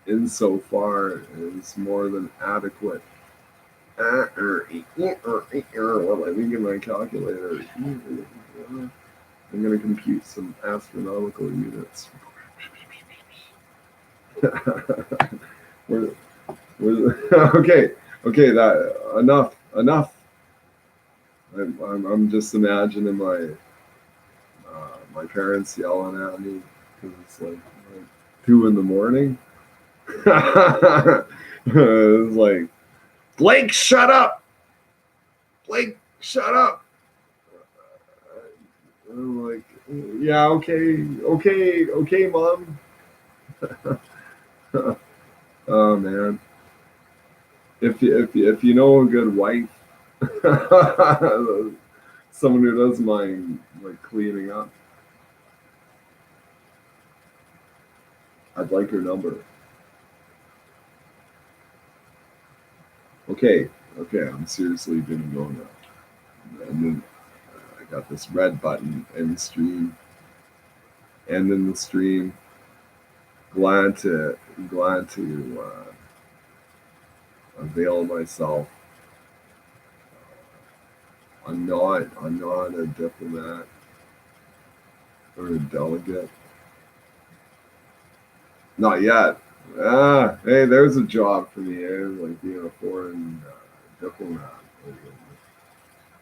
insofar is more than adequate. Let me get my calculator. I'm going to compute some astronomical units. Okay, that enough. I'm just imagining my parents yelling at me because it's like 2 a.m. It's like, Blake, shut up! Blake, shut up! I'm like, yeah, okay, mom. Oh man, if you know a good wife, someone who doesn't mind like cleaning up, I'd like her number. Okay, I'm seriously gonna go now. And then I got this red button end stream, and in the stream. Glad to avail myself. I'm not a diplomat or a delegate. Not yet. Hey, there's a job for me. Like being a foreign diplomat.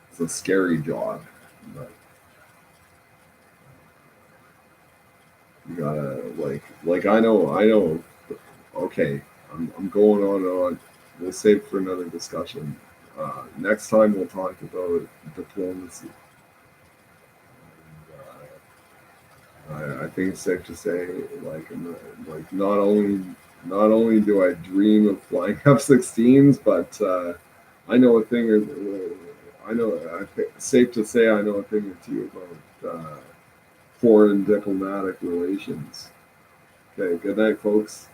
It's a scary job, but you gotta like I know. Okay, I'm going on and on. We'll save for another discussion. Next time we'll talk about diplomacy. I think it's safe to say, like not only do I dream of flying F-16s, but I know a thing. I know. It's safe to say I know a thing or two about foreign diplomatic relations. Okay. Good night, folks.